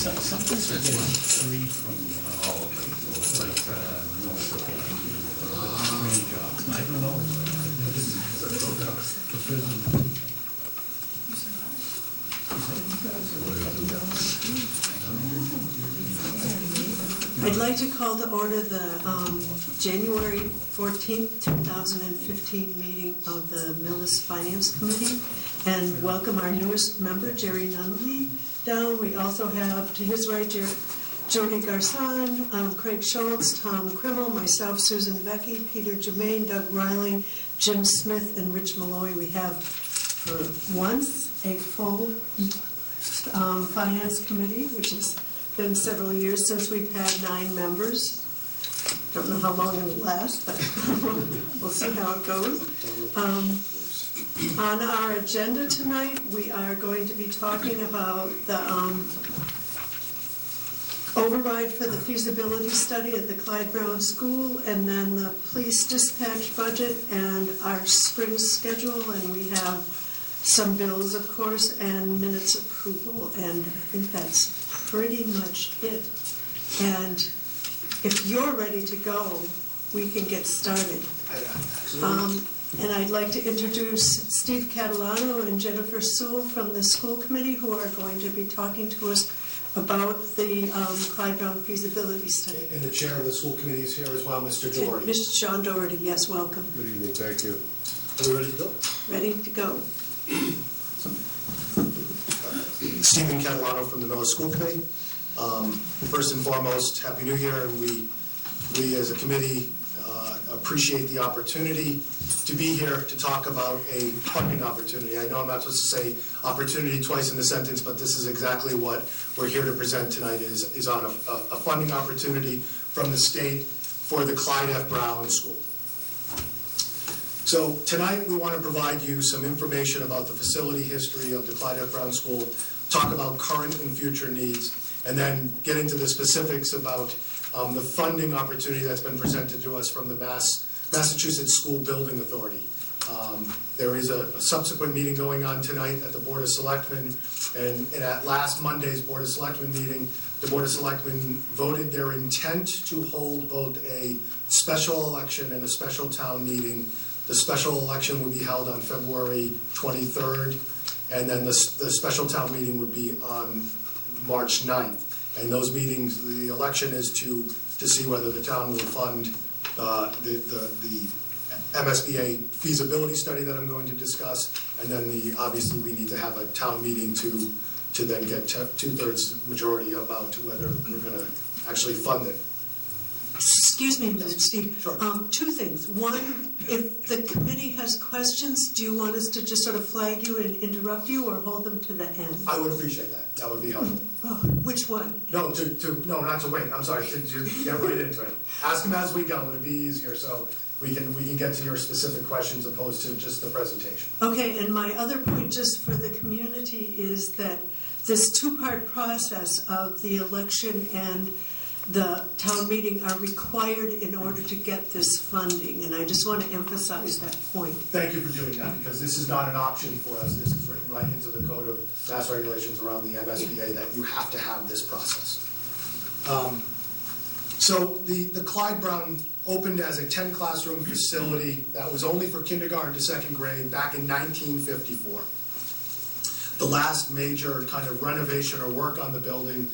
Sometimes we're getting free from all of them, like train jobs. I don't know. I'd like to call to order the January 14th, 2015 meeting of the Millis Finance Committee and welcome our newest member, Jerry Nunley, down. We also have, to his right, Jody Garson, Craig Schultz, Tom Krimmel, myself, Susan Becky, Peter Germain, Doug Riley, Jim Smith, and Rich Malloy. We have, for once, a full Finance Committee, which has been several years since we've had 9 members. Don't know how long it'll last, but we'll see how it goes. On our agenda tonight, we are going to be talking about the override for the feasibility study at the Clyde Brown School, and then the police dispatch budget and our spring schedule, and we have some bills, of course, and minutes approval, and I think that's pretty much it. And if you're ready to go, we can get started. And I'd like to introduce Steve Catalano and Jennifer Sewell from the school committee, who are going to be talking to us about the Clyde Brown feasibility study. And the chair of the school committee is here as well, Mr. Doherty. Mr. Sean Doherty, yes, welcome. Good evening, thank you. Are we ready to go? Ready to go. Stephen Catalano from the Millis School Committee. First and foremost, Happy New Year, and we as a committee appreciate the opportunity to be here to talk about a funding opportunity. I know I'm not supposed to say opportunity twice in the sentence, but this is exactly what we're here to present tonight is on a funding opportunity from the state for the Clyde F. Brown School. So tonight we want to provide you some information about the facility history of the Clyde F. Brown School, talk about current and future needs, and then get into the specifics about the funding opportunity that's been presented to us from the Massachusetts School Building Authority. There is a subsequent meeting going on tonight at the Board of Selectmen, and at last Monday's Board of Selectmen meeting, the Board of Selectmen voted their intent to hold both a special election and a special town meeting. The special election would be held on February 23rd, and then the special town meeting would be on March 9th. And those meetings, the election is to see whether the town will fund the MSBA feasibility study that I'm going to discuss, and then obviously we need to have a town meeting to then get 2/3 majority about whether we're going to actually fund it. Excuse me a minute, Steve. Sure. 2 things. One, if the committee has questions, do you want us to just sort of flag you and interrupt you, or hold them to the end? I would appreciate that. That would be helpful. Oh, which one? No, no, not to wait. I'm sorry. To get right into it. Ask them as we go. It'll be easier, so we can get to your specific questions opposed to just the presentation. Okay, and my other point just for the community is that this 2-part process of the election and the town meeting are required in order to get this funding, and I just want to emphasize that point. Thank you for doing that, because this is not an option for us. This is written right into the Code of Mass Regulations around the MSBA that you have to have this process. So the Clyde Brown opened as a 10-classroom facility that was only for kindergarten to 2nd grade back in 1954. The last major kind of renovation or work on the building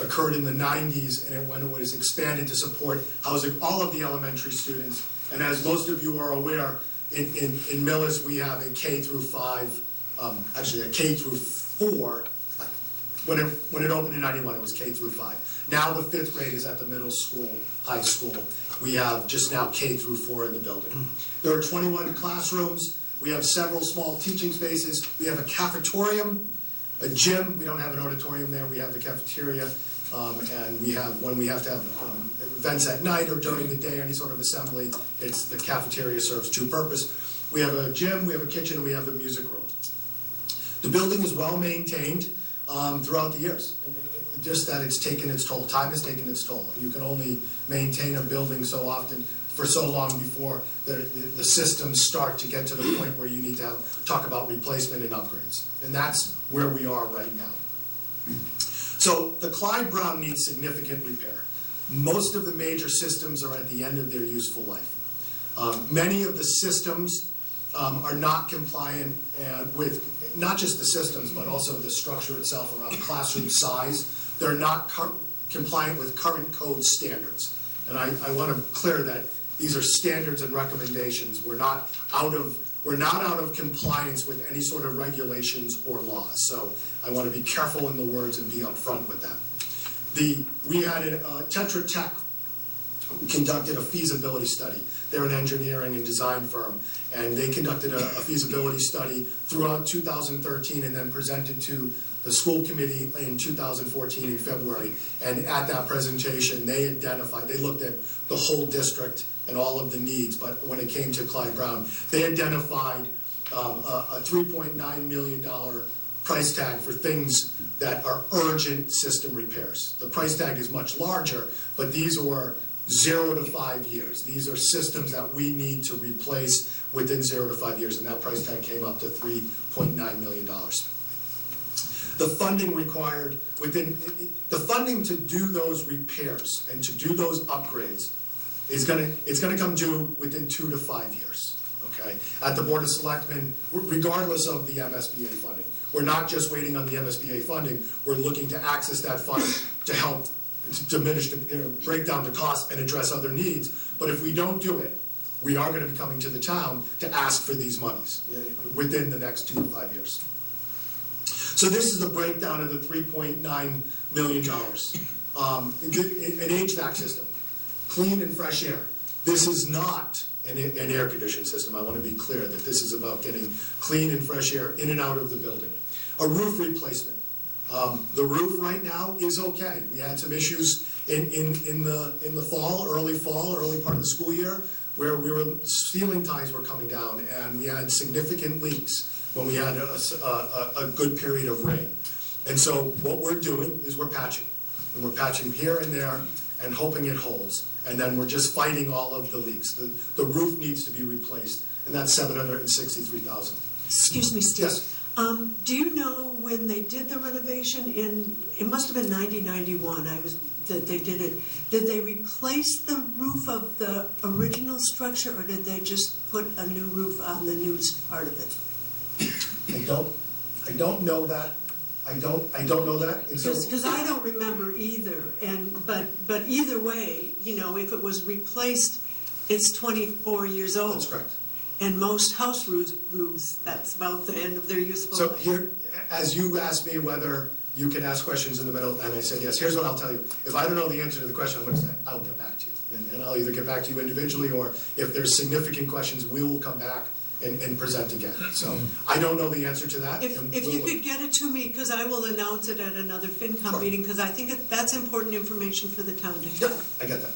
occurred in the 90s, and when it was expanded to support housing all of the elementary students. And as most of you are aware, in Millis we have a K through 5, actually a K through 4. When it opened in 91, it was K through 5. Now the 5th grade is at the middle school, high school. We have just now K through 4 in the building. There are 21 classrooms. We have several small teaching spaces. We have a cafetorium, a gym. We don't have an auditorium there. We have the cafeteria, and when we have to have events at night or during the day, any sort of assembly, it's the cafeteria serves 2 purposes. We have a gym, we have a kitchen, and we have a music room. The building is well maintained throughout the years. Just that it's taken its toll. Time has taken its toll. You can only maintain a building so often for so long before the systems start to get to the point where you need to talk about replacement and upgrades. And that's where we are right now. So the Clyde Brown needs significant repair. Most of the major systems are at the end of their useful life. Many of the systems are not compliant with not just the systems, but also the structure itself around classroom size. They're not compliant with current code standards. And I want to clear that these are standards and recommendations. We're not out of compliance with any sort of regulations or laws. So I want to be careful in the words and be upfront with that. We had Tetra Tech conducted a feasibility study. They're an engineering and design firm, and they conducted a feasibility study throughout 2013 and then presented to the school committee in 2014 in February. And at that presentation, they looked at the whole district and all of the needs, but when it came to Clyde Brown, they identified a $3.9 million price tag for things that are urgent system repairs. The price tag is much larger, but these were 0 to 5 years. These are systems that we need to replace within 0 to 5 years, and that price tag came up to $3.9 million. The funding required the funding to do those repairs and to do those upgrades it's going to come due within 2 to 5 years. Okay, at the Board of Selectmen, regardless of the MSBA funding, we're not just waiting on the MSBA funding. We're looking to access that fund to help diminish, break down the cost and address other needs. But if we don't do it, we are going to be coming to the town to ask for these monies within the next 2 to 5 years. So this is the breakdown of the $3.9 million. An HVAC system, clean and fresh air. This is not an air conditioning system. I want to be clear that this is about getting clean and fresh air in and out of the building. A roof replacement. The roof right now is okay. We had some issues in the fall, early part of the school year, where ceiling ties were coming down, and we had significant leaks when we had a good period of rain. And so what we're doing is we're patching. And we're patching here and there and hoping it holds. And then we're just fighting all of the leaks. The roof needs to be replaced, and that's $763,000. Excuse me, Steve. Yes. Do you know when they did the renovation it must have been 1991, that they did it. Did they replace the roof of the original structure, or did they just put a new roof on the new part of it? I don't know that. I don't know that. Because I don't remember either. But either way, if it was replaced, it's 24 years old. That's correct. And most house roofs, that's about the end of their useful life. So here, as you asked me whether you can ask questions in the middle, and I said yes, here's what I'll tell you. If I don't know the answer to the question, I'm going to say, I'll get back to you. And I'll either get back to you individually, or if there's significant questions, we will come back and present again. So I don't know the answer to that. If you could get it to me, because I will announce it at another FinComm meeting, because I think that's important information for the town to have. Yeah, I get that.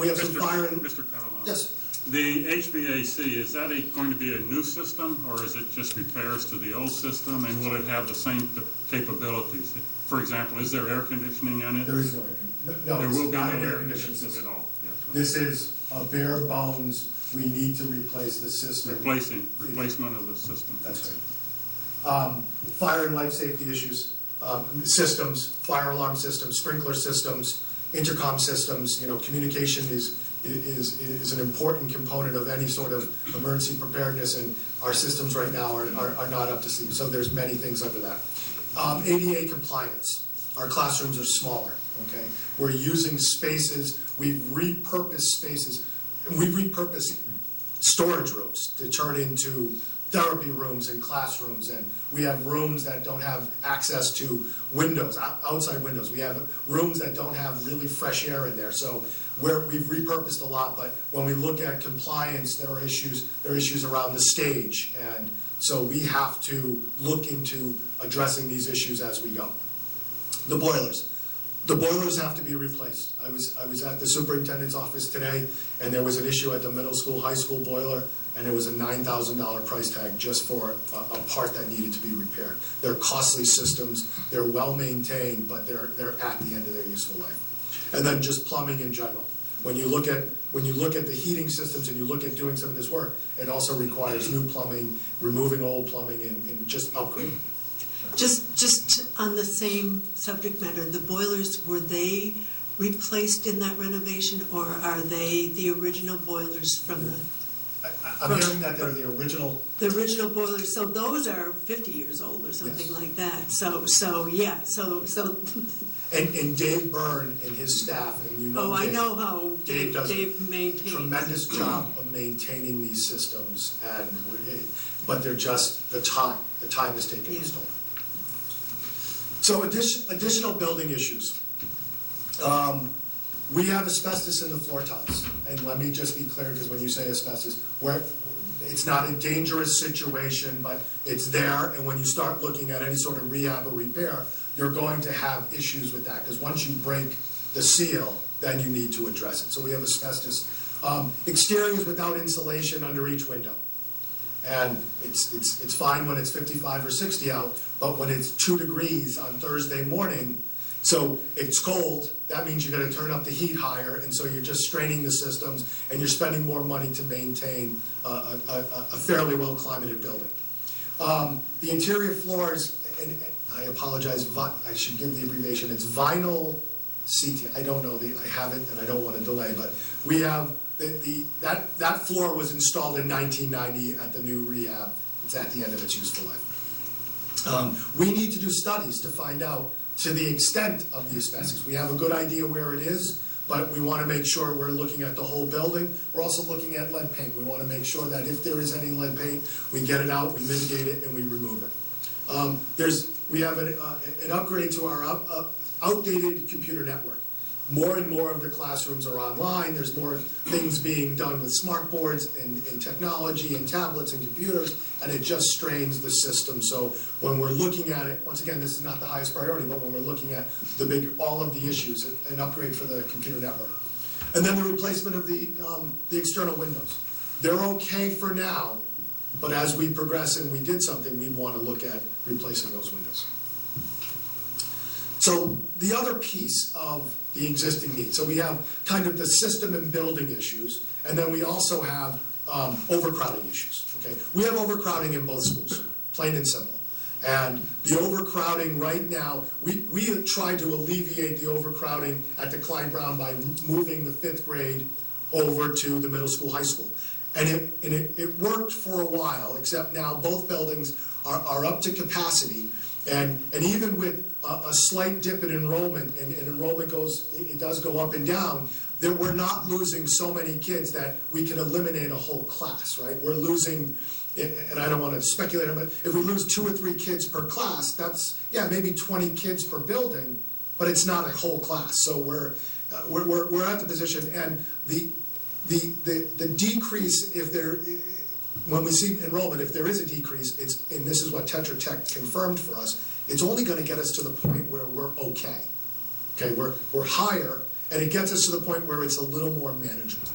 We have some fire and... Mr. Catalano. Yes. The HVAC, is that going to be a new system, or is it just repairs to the old system, and will it have the same capabilities? For example, is there air conditioning in it? There is no air conditioning. No, there will be not no an air conditioning at all. Yes. This is a bare bones. We need to replace the system. Replacement of the system. That's right. Fire and life safety issues, systems, fire alarm systems, sprinkler systems, intercom systems. Communication is an important component of any sort of emergency preparedness, and our systems right now are not up to speed. So there's many things under that. ADA compliance. Our classrooms are smaller. Okay, we're using spaces. We've repurposed spaces. We've repurposed storage rooms to turn into therapy rooms and classrooms, and we have rooms that don't have access to windows, outside windows. We have rooms that don't have really fresh air in there. So we've repurposed a lot, but when we look at compliance, there are issues around the stage, and so we have to look into addressing these issues as we go. The boilers. The boilers have to be replaced. I was at the superintendent's office today, and there was an issue at the middle school, high school boiler, and it was a $9,000 price tag just for a part that needed to be repaired. They're costly systems. They're well maintained, but they're at the end of their useful life. And then just plumbing in general. When you look at the heating systems and you look at doing some of this work, it also requires new plumbing, removing old plumbing, and just upgrading. Just Just on the same subject matter, the boilers, were they replaced in that renovation, or are they the original boilers from the... I'm hearing that they're the original. The original boilers, so those are 50 years old or something Yes. like that. So yeah, so And Dave Byrne and his staff, and you know oh, I Dave, know how Dave does Dave a maintains. tremendous job of maintaining these systems, but they're just the time is taking its toll. So additional building issues. We have asbestos in the floor tiles, and let me just be clear, because when you say asbestos, it's not a dangerous situation, but it's there, and when you start looking at any sort of rehab or repair, you're going to have issues with that, because once you break the seal, then you need to address it. So we have asbestos. Exteriors without insulation under each window. And it's fine when it's 55 or 60 out, but when it's 2 degrees on Thursday morning, so it's cold, that means you're going to turn up the heat higher, and so you're just straining the systems, and you're spending more money to maintain a fairly well-climated building. The interior floors, and I apologize, I should give the abbreviation, it's vinyl CT. I don't know, I have it, and I don't want to delay, but we have, that floor was installed in 1990 at the new rehab. It's at the end of its useful life. We need to do studies to find out to the extent of the asbestos. We have a good idea where it is, but we want to make sure we're looking at the whole building. We're also looking at lead paint. We want to make sure that if there is any lead paint, we get it out, we mitigate it, and we remove it. We have an upgrade to our outdated computer network. More and more of the classrooms are online. There's more things being done with smart boards and technology and tablets and computers, and it just strains the system. So when we're looking at it, once again, this is not the highest priority, but when we're looking at all of the issues, an upgrade for the computer network. And then the replacement of the external windows. They're okay for now, but as we progress and we did something, we'd want to look at replacing those windows. So the other piece of the existing needs, so we have kind of the system and building issues, and then we also have overcrowding issues, okay? We have overcrowding in both schools, plain and simple. And the overcrowding right now, we have tried to alleviate the overcrowding at the Clyde Brown by moving the 5th grade over to the middle school, high school. And it worked for a while, except now both buildings are up to capacity. And even with a slight dip in enrollment, and enrollment does go up and down, that we're not losing so many kids that we can eliminate a whole class, right? We're losing, and I don't want to speculate, but if we lose 2 or 3 kids per class, that's, maybe 20 kids per building, but it's not a whole class. So we're at the position, and the decrease, when we see enrollment, if there is a decrease, and this is what Tetra Tech confirmed for us, it's only going to get us to the point where we're okay. Okay, we're higher, and it gets us to the point where it's a little more manageable.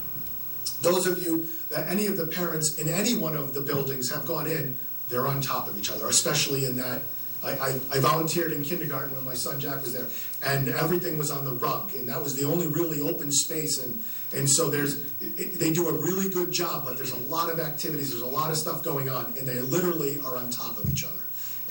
Those of you that any of the parents in any one of the buildings have gone in, they're on top of each other, especially in that. I volunteered in kindergarten when my son Jack was there, and everything was on the rug, and that was the only really open space, and so they do a really good job, but there's a lot of activities, there's a lot of stuff going on, and they literally are on top of each other.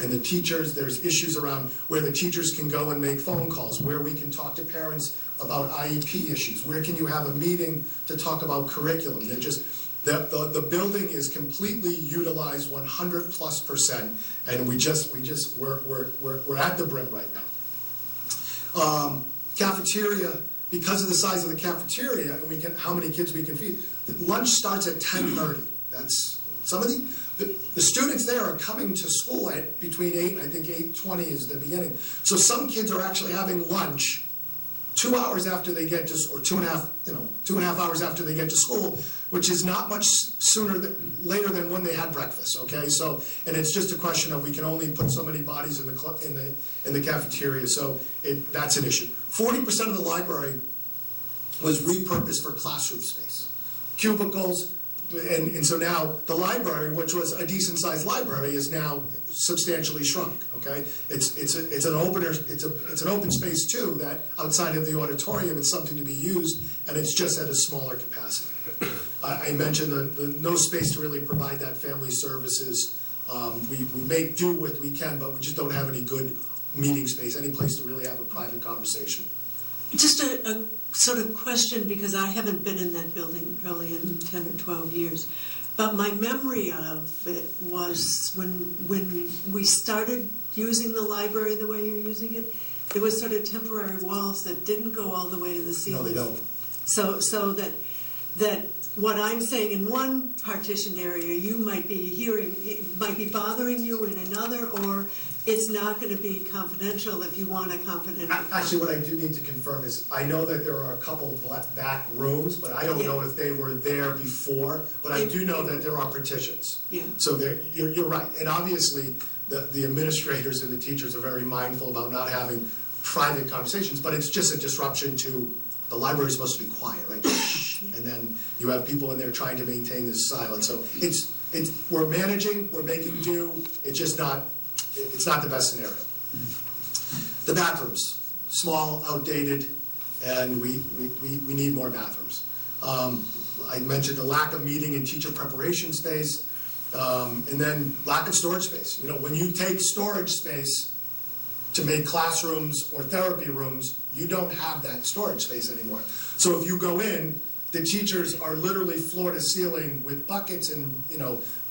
And the teachers, there's issues around where the teachers can go and make phone calls, where we can talk to parents about IEP issues, where can you have a meeting to talk about curriculum. They're just, the building is completely utilized 100+%, and we're at the brim right now. Cafeteria, because of the size of the cafeteria and how many kids we can feed, lunch starts at 10:30. That's some of the students there are coming to school at between 8 and I think 8:20 is the beginning. So some kids are actually having lunch 2 hours after they get to, or 2.5 hours after they get to school, which is not much later than when they had breakfast. Okay, so, and it's just a question of we can only put so many bodies in the cafeteria, so that's an issue. 40% of the library was repurposed for classroom space, cubicles. And so now the library, which was a decent sized library, is now substantially shrunk. Okay, it's an open space too. That outside of the auditorium, it's something to be used, and it's just at a smaller capacity. I mentioned the no space to really provide that family services We make do with what we can, but we just don't have any good meeting space, any place to really have a private conversation. Just a sort of question, because I haven't been in that building probably in 10 or 12 years. But my memory of it was when we started using the library the way you're using it, there was sort of temporary walls that didn't go all the way to the No, ceiling. they don't. So that what I'm saying in one partitioned area, you might be hearing, it might be bothering you in another, or it's not going to be confidential if you want a confidential. Actually, what I do need to confirm is, I know that there are a couple of back rooms, but I don't know if they were there before, but I do know that there are partitions. Yeah. So you're right, and obviously, the administrators and the teachers are very mindful about not having private conversations, but it's just a disruption to, the library's supposed to be quiet, right? And then you have people in there trying to maintain this silence, so we're managing, we're making do, it's not the best scenario. The bathrooms, small, outdated, and we need more bathrooms. I mentioned the lack of meeting and teacher preparation space, and then lack of storage space. When you take storage space to make classrooms or therapy rooms, you don't have that storage space anymore. So if you go in, the teachers are literally floor to ceiling with buckets, and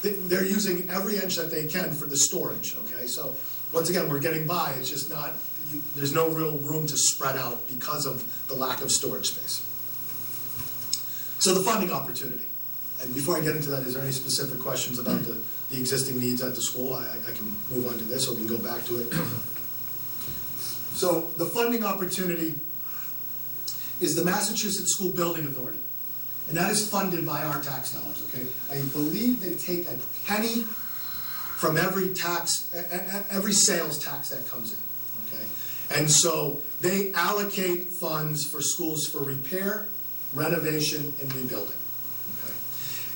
they're using every inch that they can for the storage. Okay, so once again, we're getting by. It's just not. There's no real room to spread out because of the lack of storage space. So the funding opportunity. And before I get into that, is there any specific questions about the existing needs at the school? I can move on to this, or we can go back to it. So the funding opportunity is the Massachusetts School Building Authority. And that is funded by our tax dollars, okay? I believe they take a penny from every sales tax that comes in, okay? And so they allocate funds for schools for repair, renovation, and rebuilding, okay?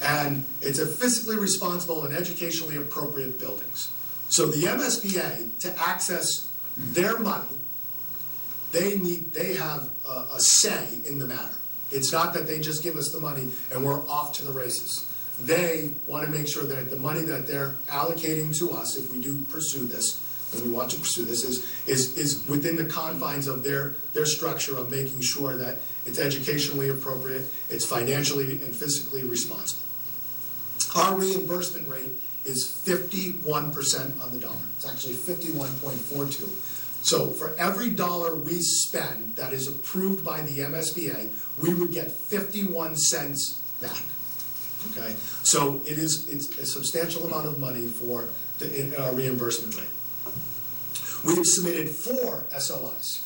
And it's a fiscally responsible and educationally appropriate buildings. So the MSBA, to access their money, they have a say in the matter. It's not that they just give us the money and we're off to the races. They want to make sure that the money that they're allocating to us, if we do pursue this, and we want to pursue this, is within the confines of their structure of making sure that it's educationally appropriate, it's financially and physically responsible. Our reimbursement rate is 51% on the dollar. It's actually 51.42. So for every dollar we spend that is approved by the MSBA, we would get 51 cents back. Okay, so it's a substantial amount of money for our reimbursement rate. We have submitted 4 SOIs,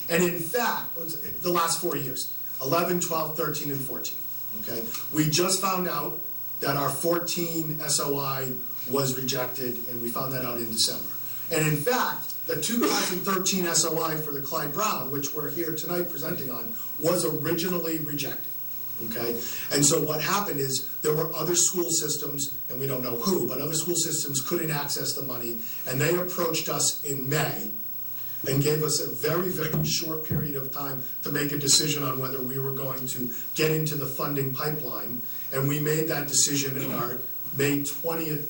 and in fact, the last 4 years, 11, 12, 13, and 14. Okay, we just found out that our 14 SOI was rejected, and we found that out in December. And in fact, the 2013 SOI for the Clyde Brown, which we're here tonight presenting on, was originally rejected. Okay? And so what happened is there were other school systems, and we don't know who, but other school systems couldn't access the money, and they approached us in May and gave us a very, very short period of time to make a decision on whether we were going to get into the funding pipeline, and we made that decision in our May 20th,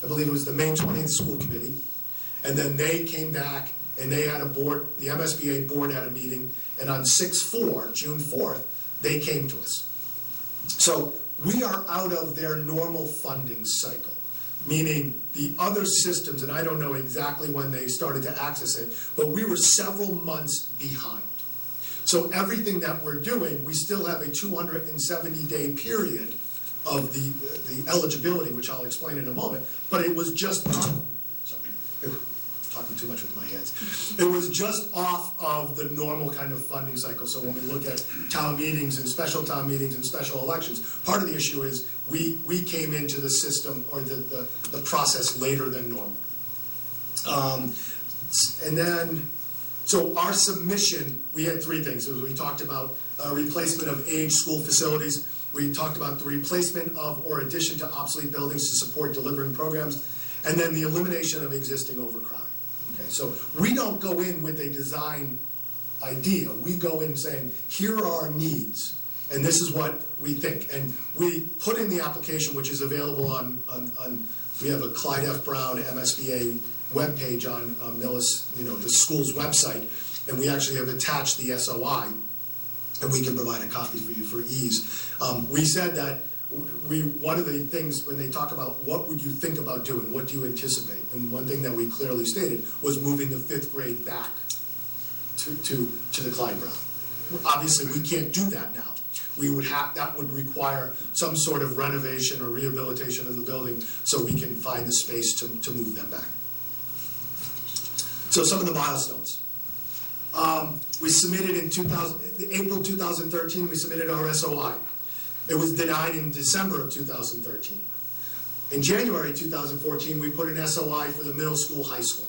I believe it was the May 20th school committee. And then they came back and they had a board, the MSBA board had a meeting, and on 6/4, June 4th, they came to us. So we are out of their normal funding cycle, meaning the other systems, and I don't know exactly when they started to access it, but we were several months behind. So everything that we're doing, we still have a 270-day period of the eligibility, which I'll explain in a moment, but it was just talking too much with my hands. It was just off of the normal kind of funding cycle. So when we look at town meetings and special town meetings and special elections, part of the issue is we came into the system or the process later than normal. And then, so our submission, we had 3 things. We talked about replacement of aged school facilities. We talked about the replacement of or addition to obsolete buildings to support delivering programs, and then the elimination of existing overcrowding. Okay, so we don't go in with a design idea. We go in saying, here are our needs, and this is what we think. And we put in the application, which is available on we have a Clyde F. Brown MSBA webpage on Millis, the school's website, and we actually have attached the SOI, and we can provide a copy for you for ease. We said that one of the things when they talk about what would you think about doing, what do you anticipate, and one thing that we clearly stated was moving the 5th grade back to the Clyde Brown. Obviously, we can't do that now. That would require some sort of renovation or rehabilitation of the building so we can find the space to move them back. So some of the milestones. We submitted in April 2013, we submitted our SOI. It was denied in December of 2013. In January 2014, we put an SOI for the middle school, high school.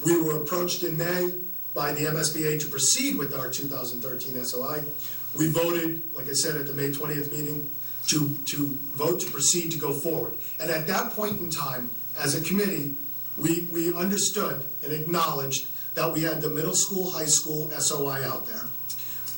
We were approached in May by the MSBA to proceed with our 2013 SOI. We voted, like I said, at the May 20th meeting to vote to proceed to go forward. And at that point in time, as a committee, we understood and acknowledged that we had the middle school, high school SOI out there,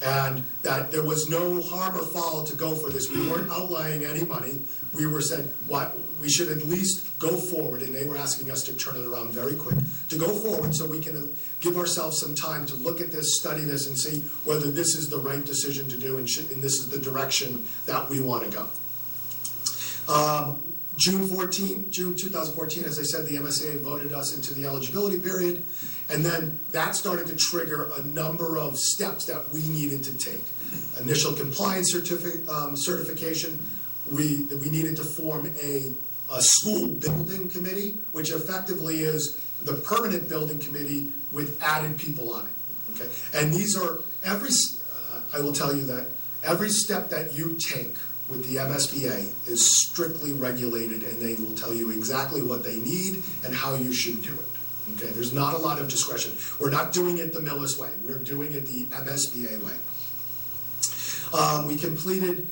and that there was no harm or foul to go for this. We weren't outlaying any money. We were said, what, we should at least go forward, and they were asking us to turn it around very quick, to go forward so we can give ourselves some time to look at this, study this, and see whether this is the right decision to do and this is the direction that we want to go. June 2014, as I said, the MSA voted us into the eligibility period, and then that started to trigger a number of steps that we needed to take. Initial compliance certification, we needed to form a school building committee, which effectively is the permanent building committee with added people on it. Okay, and these are I will tell you that every step that you take with the MSBA is strictly regulated, and they will tell you exactly what they need and how you should do it. Okay, there's not a lot of discretion. We're not doing it the Millis way. We're doing it the MSBA way. We completed,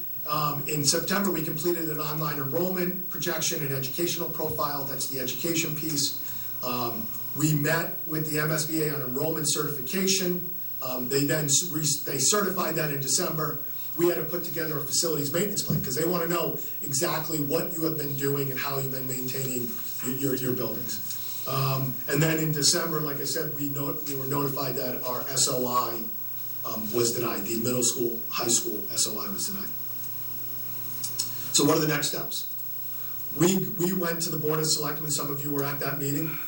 in September, we completed an online enrollment projection and educational profile. That's the education piece. We met with the MSBA on enrollment certification. They certified that in December. We had to put together a facilities maintenance plan because they want to know exactly what you have been doing and how you've been maintaining your buildings. And then in December, like I said, we were notified that our SOI was denied. The middle school, high school SOI was denied. So what are the next steps? We went to the Board of Selectmen. Some of you were at that meeting.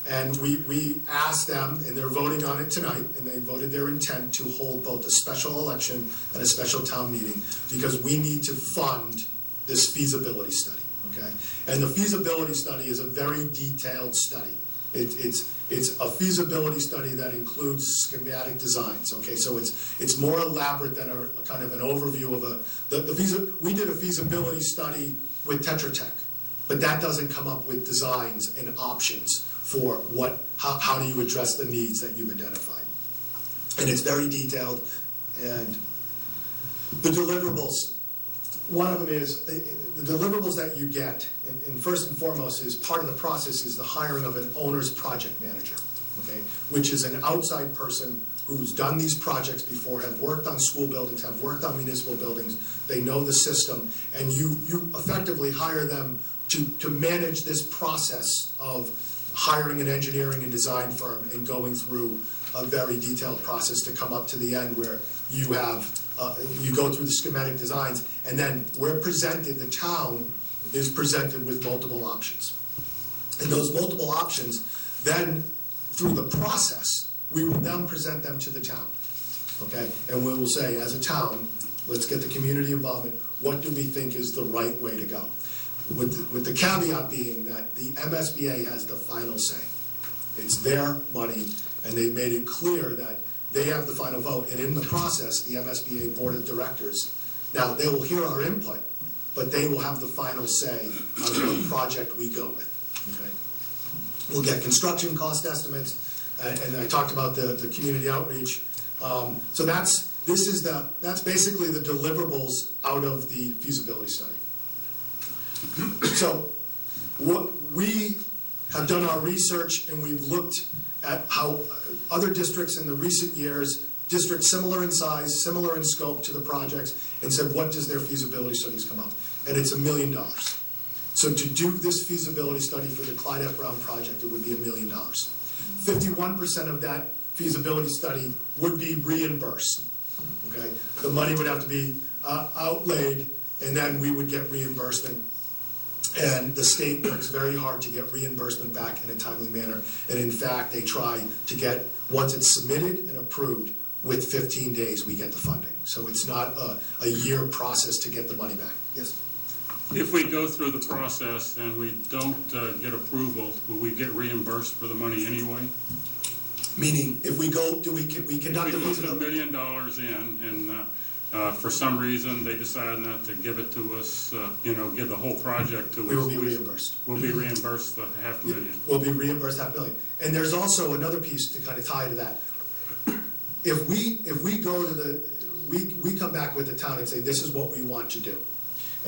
And we asked them, and they're voting on it tonight, and they voted their intent to hold both a special election and a special town meeting because we need to fund this feasibility study, okay? And the feasibility study is a very detailed study. It's a feasibility study that includes schematic designs, okay? So it's more elaborate than a kind of an overview of we did a feasibility study with Tetra Tech, but that doesn't come up with designs and options for how do you address the needs that you've identified. And it's very detailed. And the deliverables, one of them is, the deliverables that you get, and first and foremost is part of the process is the hiring of an owner's project manager, okay, which is an outside person who's done these projects before, have worked on school buildings, have worked on municipal buildings, they know the system, and you effectively hire them to manage this process of hiring an engineering and design firm and going through a very detailed process to come up to the end where you have, you go through the schematic designs, and then we're presented, the town is presented with multiple options. And those multiple options, then through the process, we will then present them to the town, okay? And we will say, as a town, let's get the community involvement, what do we think is the right way to go? With the caveat being that the MSBA has the final say. It's their money, and they've made it clear that they have the final vote. And in the process, the MSBA Board of Directors, now they will hear our input, but they will have the final say on what project we go with. Okay? We'll get construction cost estimates, and I talked about the community outreach. So that's basically the deliverables out of the feasibility study. So what we have done our research, and we've looked at how other districts in the recent years, districts similar in size, similar in scope to the projects, and said, what does their feasibility studies come up? And it's $1 million. So So to do this feasibility study for the Clyde F. Brown project, it would be $1 million. 51% of that feasibility study would be reimbursed. Okay, the money would have to be outlaid, and then we would get reimbursement. And the state works very hard to get reimbursement back in a timely manner. And in fact, they try to get, once it's submitted and approved, with 15 days, we get the funding. So it's not a year process to get the money back. Yes? If we go through the process and we don't get approval, will we get reimbursed for the money anyway? Meaning, if we go, we conduct If a we put $1 feasibility? million in and for some reason they decide not to give it to us, give the whole project to us. We will be reimbursed. We'll be reimbursed the $500,000. We'll be reimbursed $500,000. And there's also another piece to kind of tie to that. If we go to we come back with the town and say, this is what we want to do.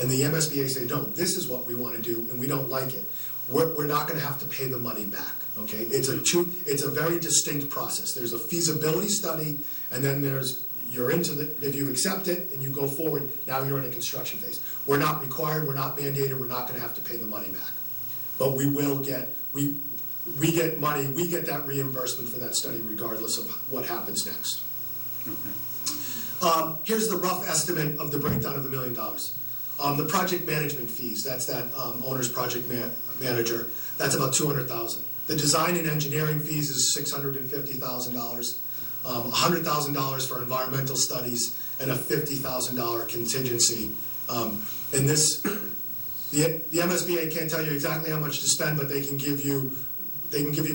And the MSBA say, no, this is what we want to do, and we don't like it. We're not going to have to pay the money back, okay? It's a very distinct process. There's a feasibility study, and then if you accept it and you go forward, now you're in a construction phase. We're not required, we're not mandated, we're not going to have to pay the money back. But we will get, we get money, we get that reimbursement for that study regardless of what happens next. Okay. Here's the rough estimate of the breakdown of the $1 million. The project management fees, that's that owner's project manager, that's about $200,000. The design and engineering fees is $650,000. $100,000 for environmental studies, and a $50,000 contingency. And this, the MSBA can't tell you exactly how much to spend, but they can give you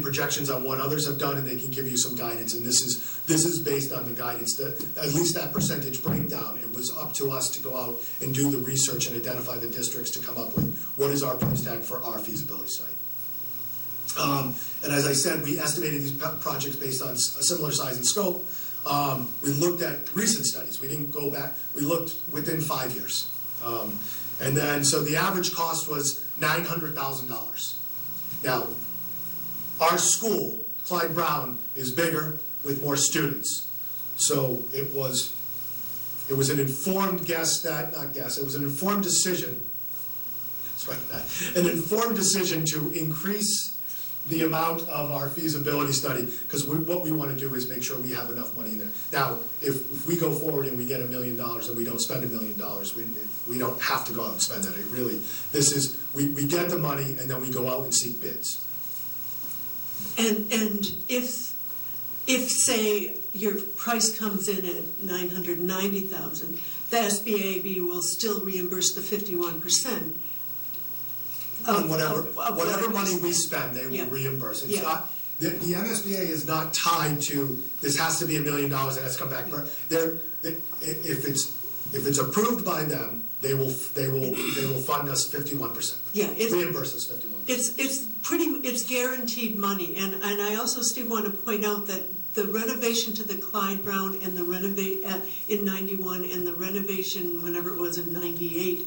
projections on what others have done, and they can give you some guidance. And this is based on the guidance that at least that percentage breakdown. It was up to us to go out and do the research and identify the districts to come up with what is our price tag for our feasibility study. And as I said, we estimated these projects based on a similar size and scope. We looked at recent studies. We didn't go back. We looked within 5 years. And then, so the average cost was $900,000. Now, our school, Clyde Brown, is bigger with more students. So it was an informed it was an informed decision. Let's write that. An informed decision to increase the amount of our feasibility study, because what we want to do is make sure we have enough money in there. Now, if we go forward and we get $1 million and we don't spend $1 million, we don't have to go out and spend that. We get the money and then we go out and seek bids. And if say your price comes in at $990,000, the SBAB will still reimburse the 51%. On whatever money we spend, they will reimburse. It's not the MSBA is not tied to this has to be $1 million and has to come back. If it's approved by them, they will fund us 51%. Yeah, reimburse us 51%. It's guaranteed money, and I also, Steve, want to point out that the renovation to the Clyde Brown and the in '91 and the renovation whenever it was in '98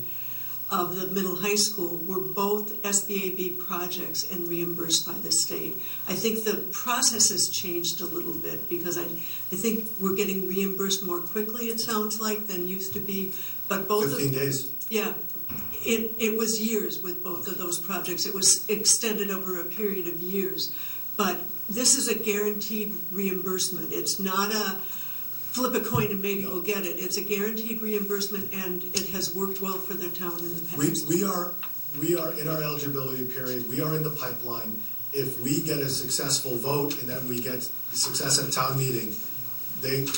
of the middle high school were both SBAB projects and reimbursed by the state. I think the process has changed a little bit because I think we're getting reimbursed more quickly, it sounds like, than used to be. But both 15 days. Yeah. It was years with both of those projects. It was extended over a period of years. But this is a guaranteed reimbursement. It's not a flip a coin and maybe we'll get it. It's a guaranteed reimbursement, and it has worked well for the town in the past. We are in our eligibility period. We are in the pipeline. If we get a successful vote and then we get success at a town meeting,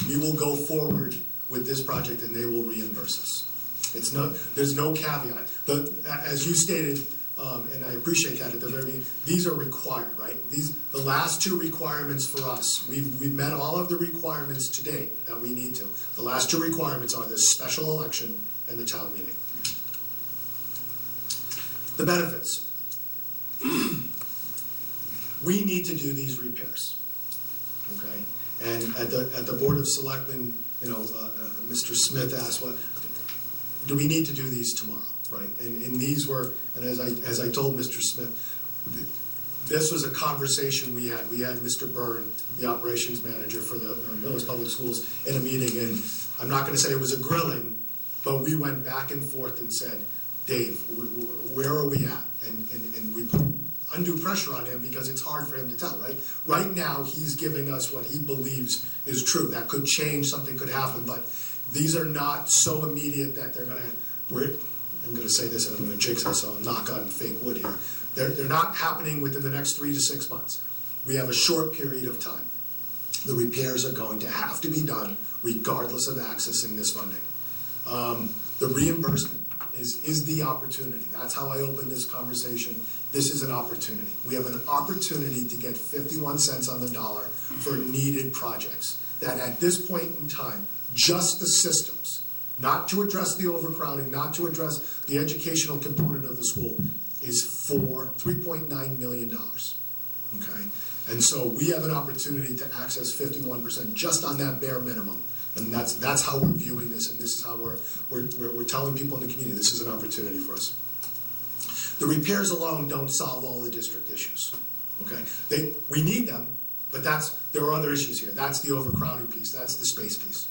we will go forward with this project and they will reimburse us. There's no caveat. As you stated, and I appreciate that at the very beginning, these are required, right? The last two requirements for us, we've met all of the requirements to date that we need to. The last two requirements are this special election and the town meeting. The benefits. We need to do these repairs, okay? And at the Board of Selectmen, Mr. Smith asked, do we need to do these tomorrow, right? And these were, and as I told Mr. Smith, this was a conversation we had. We had Mr. Byrne, the operations manager for the Millis Public Schools, in a meeting, and I'm not going to say it was a grilling, but we went back and forth and said, Dave, where are we at? And we put undue pressure on him because it's hard for him to tell, right? Right now, he's giving us what he believes is true. That could change, something could happen, but these are not so immediate that they're going to, I'm going to say this and I'm going to jinx us, so I'll knock on fake wood here. They're not happening within the next 3 to 6 months. We have a short period of time. The repairs are going to have to be done regardless of accessing this funding. The reimbursement is the opportunity. That's how I opened this conversation. This is an opportunity. We have an opportunity to get 51 cents on the dollar for needed projects. That at this point in time, just the systems, not to address the overcrowding, not to address the educational component of the school, is for $3.9 million. Okay? And so we have an opportunity to access 51% just on that bare minimum. And that's how we're viewing this, and this is how we're telling people in the community this is an opportunity for us. The repairs alone don't solve all the district issues. Okay? We need them, but there are other issues here. That's the overcrowding piece. That's the space piece.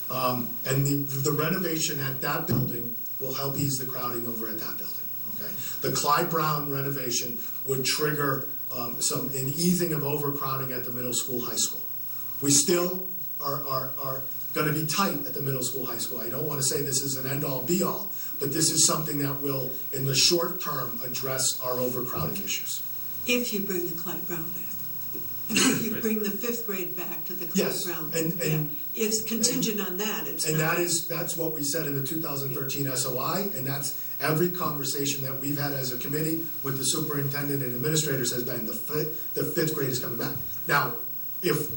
And the renovation at that building will help ease the crowding over at that building. Okay? The Clyde Brown renovation would trigger an easing of overcrowding at the middle school, high school. We still are going to be tight at the middle school, high school. I don't want to say this is an end-all, be-all, but this is something that will, in the short term, address our overcrowding issues. If you bring the Clyde Brown back. And if you bring the 5th grade back to the Clyde Brown. And it's contingent on that. That's what we said in the 2013 SOI, and that's every conversation that we've had as a committee with the superintendent and administrators has been the 5th grade is coming back. Now, if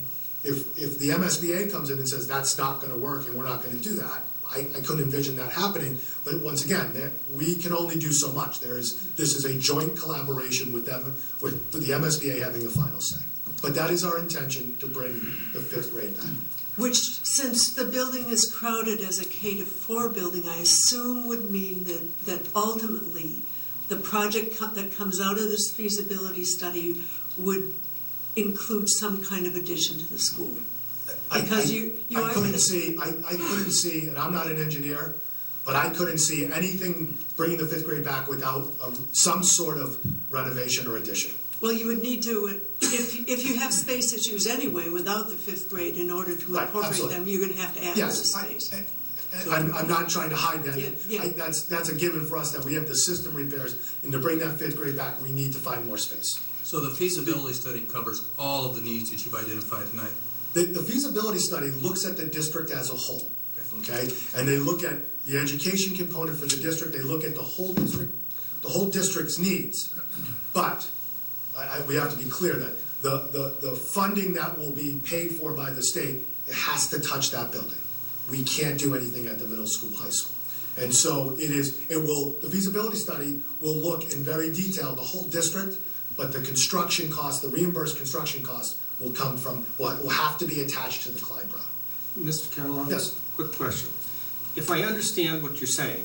the MSBA comes in and says that's not going to work and we're not going to do that, I couldn't envision that happening. But once again, we can only do so much. This is a joint collaboration with them, with the MSBA having the final say. But that is our intention, to bring the 5th grade back. Which, since the building is crowded as a K-4 building, I assume would mean that ultimately the project that comes out of this feasibility study would include some kind of addition to the school. Because I couldn't see, and I'm not an engineer, but I couldn't see anything bringing the 5th grade back without some sort of renovation or addition. Well, you would need to, if you have space issues anyway without the 5th grade, in order to incorporate them, you're going to have to add to the space. I'm not trying to hide that. That's a given for us, that we have the system repairs, and to bring that 5th grade back, we need to find more space. So the feasibility study covers all of the needs that you've identified tonight? The feasibility study looks at the district as a whole, okay? And they look at the education component for the district, they look at the whole district's needs. But we have to be clear that the funding that will be paid for by the state, it has to touch that building. We can't do anything at the middle school, high school. And so the feasibility study will look in very detail the whole district, but the construction cost, the reimbursed construction cost, will come from what will have to be attached to the Clyde Brown. Mr. Catalano? Yes. Quick question. If I understand what you're saying,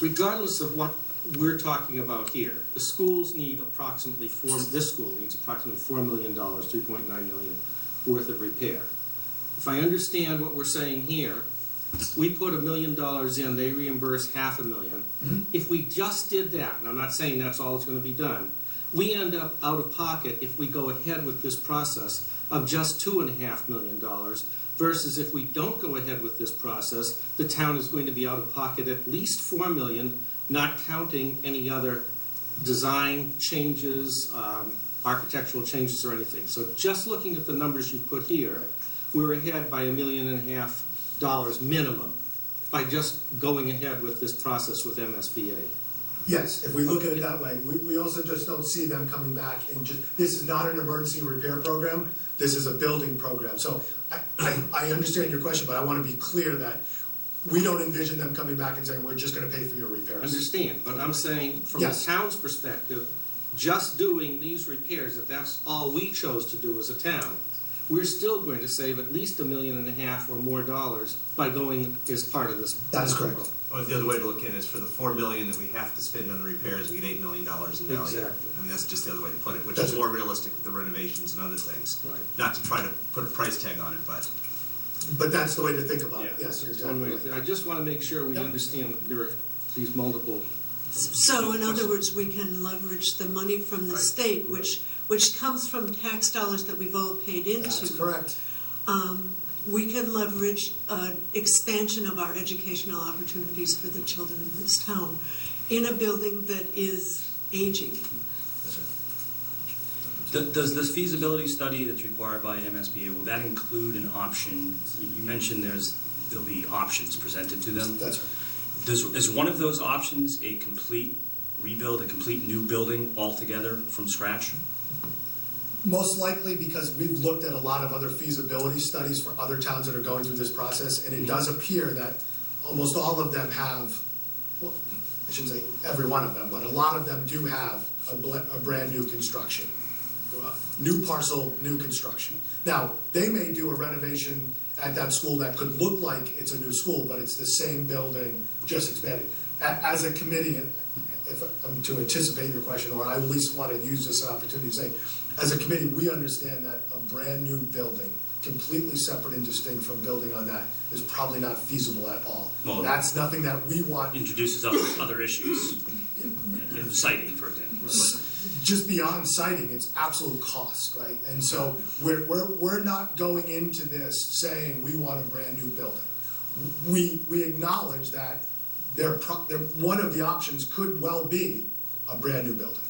regardless of what we're talking about here, the schools need approximately this school needs approximately $4 million, $3.9 million worth of repair. If I understand what we're saying here, we put $1 million in, they reimburse $500,000. Mm-hmm. If we just did that, and I'm not saying that's all that's going to be done, we end up out of pocket if we go ahead with this process of just $2.5 million, versus if we don't go ahead with this process, the town is going to be out of pocket at least $4 million, not counting any other design changes, architectural changes or anything. So just looking at the numbers you put here, we're ahead by $1.5 million minimum by just going ahead with this process with MSBA. Yes, if we look at it that way. We also just don't see them coming back and this is not an emergency repair program, this is a building program. So I understand your question, but I want to be clear that we don't envision them coming back and saying, we're just going to pay for your repairs. I understand, but I'm saying from the town's perspective, just doing these repairs, if that's all we chose to do as a town, we're still going to save at least $1.5 million or more by going as part of this. That is correct. Well, the other way to look at it is for the $4 million that we have to spend on the repairs, we get $8 million in value. Exactly. I mean, that's just the other way to put it, which is more realistic with the renovations and other things. Right. Not to try to put a price tag on it, but that's the way to think about it. Yeah. Yes, you're exactly right. I just want to make sure we understand there are these multiple. So in other words, we can leverage the money from the Right. state, which comes from tax dollars that we've all paid into. That's correct. We can leverage expansion of our educational opportunities for the children in this town in a building that is aging. That's right. Does this feasibility study that's required by an MSBA, will that include an option? You mentioned there'll be options presented to them. That's right. Is one of those options a complete rebuild, a complete new building altogether from scratch? Most likely, because we've looked at a lot of other feasibility studies for other towns that are going through this process, and it does appear that almost all of them have, well, I shouldn't say every one of them, but a lot of them do have a brand new construction. New parcel, new construction. Now, they may do a renovation at that school that could look like it's a new school, but it's the same building, just expanded. As a committee, if I'm to anticipate your question, or I at least want to use this opportunity to say, as a committee, we understand that a brand new building, completely separate and distinct from building on that, is probably not feasible at all. Well, that's nothing that we want. Introduces other issues, in siting, for example. Just beyond citing, it's absolute cost, right? And so we're not going into this saying we want a brand new building. We acknowledge that one of the options could well be a brand new building,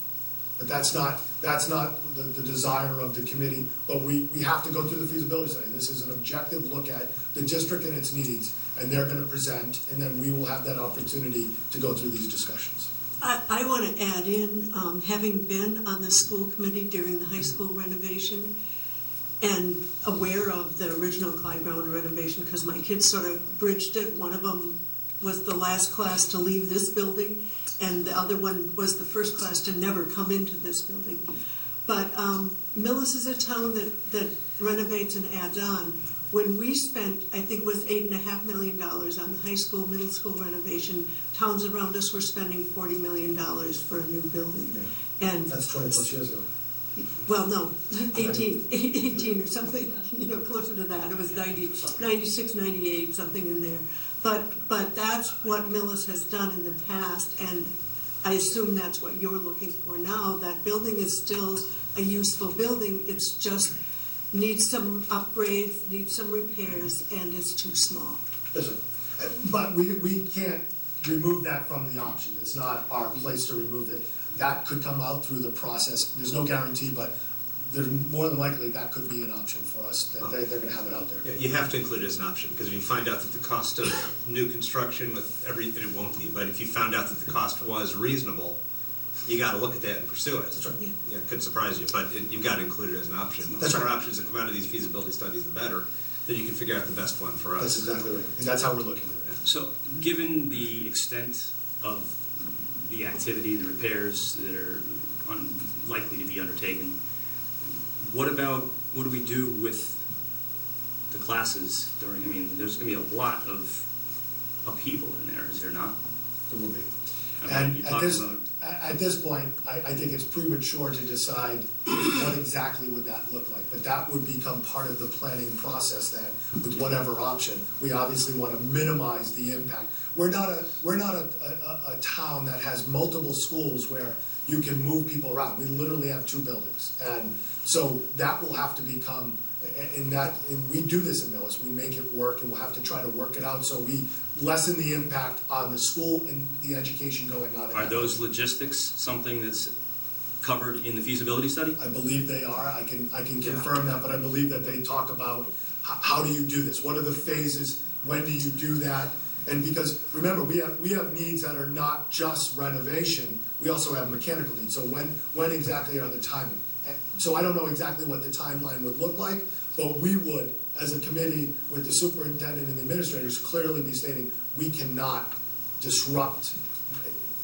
but that's not the desire of the committee. But we have to go through the feasibility study. This is an objective look at the district and its needs, and they're going to present, and then we will have that opportunity to go through these discussions. I want to add in, having been on the school committee during the high school renovation and aware of the original Clyde Brown renovation, because my kids sort of bridged it. One of them was the last class to leave this building, and the other one was the first class to never come into this building. But Millis is a town that renovates and adds on. When we spent, I think it was $8.5 million on the high school, middle school renovation, towns around us were spending $40 million for a new building. Yeah. And That's 20 plus years ago. well, no, 18 or something, closer to that. It was 96, 98, something in there. But that's what Millis has done in the past, and I assume that's what you're looking for now. That building is still a useful building. It's just needs some upgrades, needs some repairs, and is too small. Yes, sir. But we can't remove that from the option. It's not our place to remove it. That could come out through the process. There's no guarantee, but there's more than likely that could be an option for us. That they're going to have it out there. Yeah, you have to include it as an option, because if you find out that the cost of new construction with everything, it won't be, but if you found out that the cost was reasonable, you got to look at that and pursue it. That's right. Yeah, it could surprise you, but you've got to include it as an option. That's The more right. options that come out of these feasibility studies, the better. Then you can figure out the best one for us. That's exactly right. And that's how we're looking at it. So, given the extent of the activity, the repairs that are likely to be undertaken, what do we do with the classes during? I mean, there's going to be a lot of upheaval in there, is there not? It will be. I mean, And you're at talking this, about- at this point, I think it's premature to decide what exactly would that look like. But that would become part of the planning process. That with whatever option, we obviously want to minimize the impact. We're not a town that has multiple schools where you can move people around. We literally have 2 buildings, and so that will have to become. And we do this in Millis. We make it work, and we'll have to try to work it out so we lessen the impact on the school and the education going on. Are those logistics something that's covered in the feasibility study? I believe they are. I can confirm that, but I believe that they talk about how do you do this? What are the phases? When do you do that? And because remember, we have needs that are not just renovation. We also have mechanical needs. So when exactly are the timing? So I don't know exactly what the timeline would look like, but we would, as a committee with the superintendent and the administrators, clearly be stating we cannot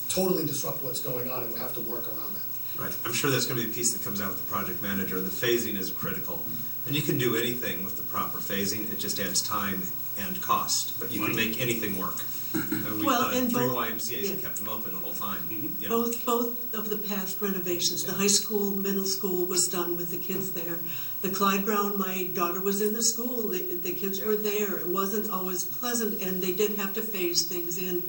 totally disrupt what's going on, and we have to work around that. Right. I'm sure that's going to be a piece that comes out with the project manager. The phasing is critical. And you can do anything with the proper phasing. It just adds time and cost. But you can make anything work. We've Well, done and 3 both- YMCA's and yeah. kept them open the whole time. You know. Both of the past renovations, the high school, middle school was done with the kids there. The Clyde Brown, my daughter was in the school, the kids were there. It wasn't always pleasant, and they did have to phase things in.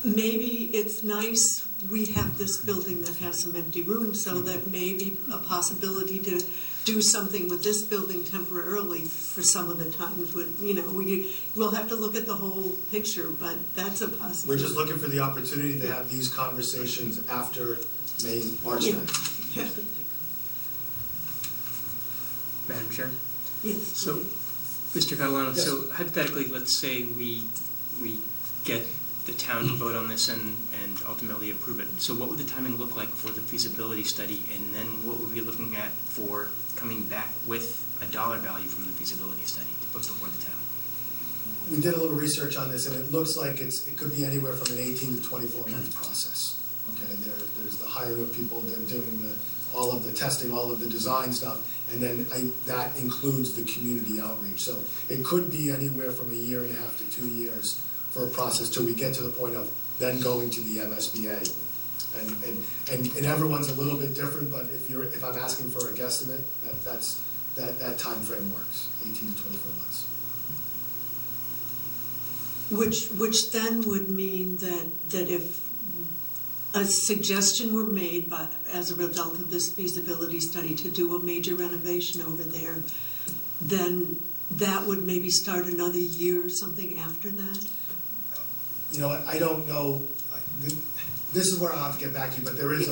maybe it's nice we have this building that has some empty rooms, so that maybe a possibility to do something with this building temporarily for some of the times would, we'll have to look at the whole picture, but that's a We're possibility. just looking for the opportunity to have these conversations after March Yeah. 9th. Yeah. Madam Chair? Yes. So, Mr. Catalano, Yes. so hypothetically, let's say we get the town to vote on this and ultimately approve it. So what would the timing look like for the feasibility study, and then what would we be looking at for coming back with a dollar value from the feasibility study to put before the town? We did a little research on this, and it looks like it could be anywhere from an 18 to 24 month process. Okay, there's the hiring of people, they're doing all of the testing, all of the design stuff, and then that includes the community outreach. So it could be anywhere from a year and a half to 2 years for a process till we get to the point of then going to the MSBA. And everyone's a little bit different, but if I'm asking for a guesstimate, that time frame works, 18 to 24 months. Which then would mean that if a suggestion were made as a result of this feasibility study to do a major renovation over there, then that would maybe start another year or something after that? I don't know. This is where I'll have to get back to you, but there is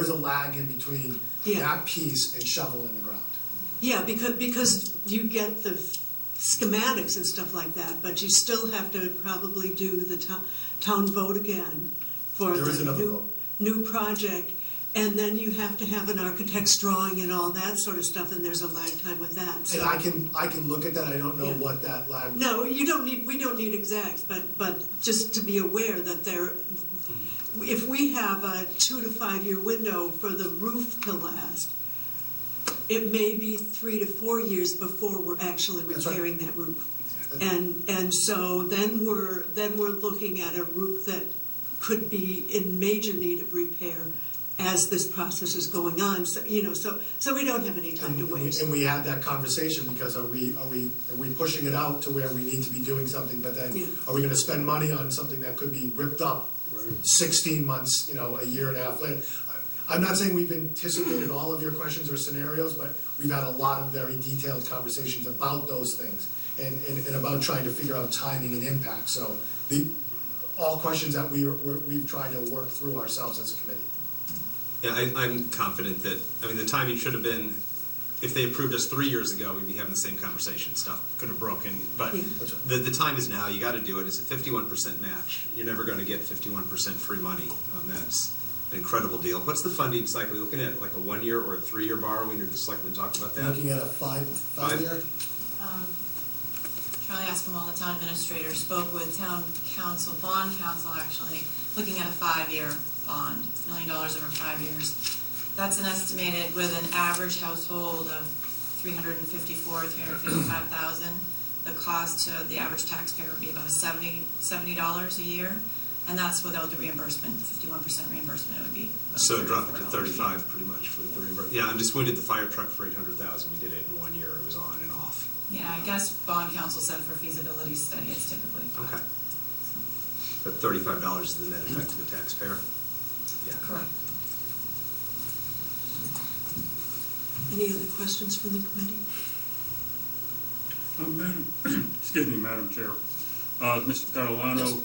a lag in between that piece and shovel in the ground. Yeah, because you get the schematics and stuff like that, but you still have to probably do the town vote again for There is the another vote. new project, and then you have to have an architect's drawing and all that sort of stuff, and there's a lag time with that. So. And I can look at that. I don't know Yeah. what that lag. No, we don't need exacts, but just to be aware that if we have a 2 to 5 year window for the roof to last, it may be 3 to 4 years before we're actually That's right. repairing that roof. And so then we're looking at a roof that could be in major need of repair as this process is going on. So so we don't have any time to waste. And we had that conversation because are we pushing it out to where we need to be doing something, but then are we going to spend money on something that could be ripped up 16 months, a year and a half later? I'm not saying we've anticipated all of your questions or scenarios, but we've had a lot of very detailed conversations about those things and about trying to figure out timing and impact. So all questions that we've tried to work through ourselves as a committee. Yeah, I'm confident that, the timing should have been, if they approved us 3 years ago, we'd be having the same conversation. Stuff could have broken, but the time is now. You got to do it. It's a 51% match. You're never going to get 51% free money. That's an incredible deal. What's the funding cycle? Are you looking at like a 1 year or a 3 year borrowing, or the selectmen talked about that? Looking at a five year? Charlie Eskimo, the town administrator, spoke with town council, bond council actually, looking at a 5-year bond, $1 million over 5 years. That's an estimated with an average household of $355,000. The cost to the average taxpayer would be about $70 a year, and that's without the reimbursement, 51% reimbursement. It would be So drop it to $34 35 pretty much for the reimbursement. Yeah, I'm just we did the fire truck for $800,000. We did it in 1 year. It was on and off. Yeah, I guess bond council said for feasibility study, it's typically 5. Okay. But $35 is the net effect to the taxpayer? Yeah. Correct. Any other questions from the committee? Madam Chair. Mr. Catalano,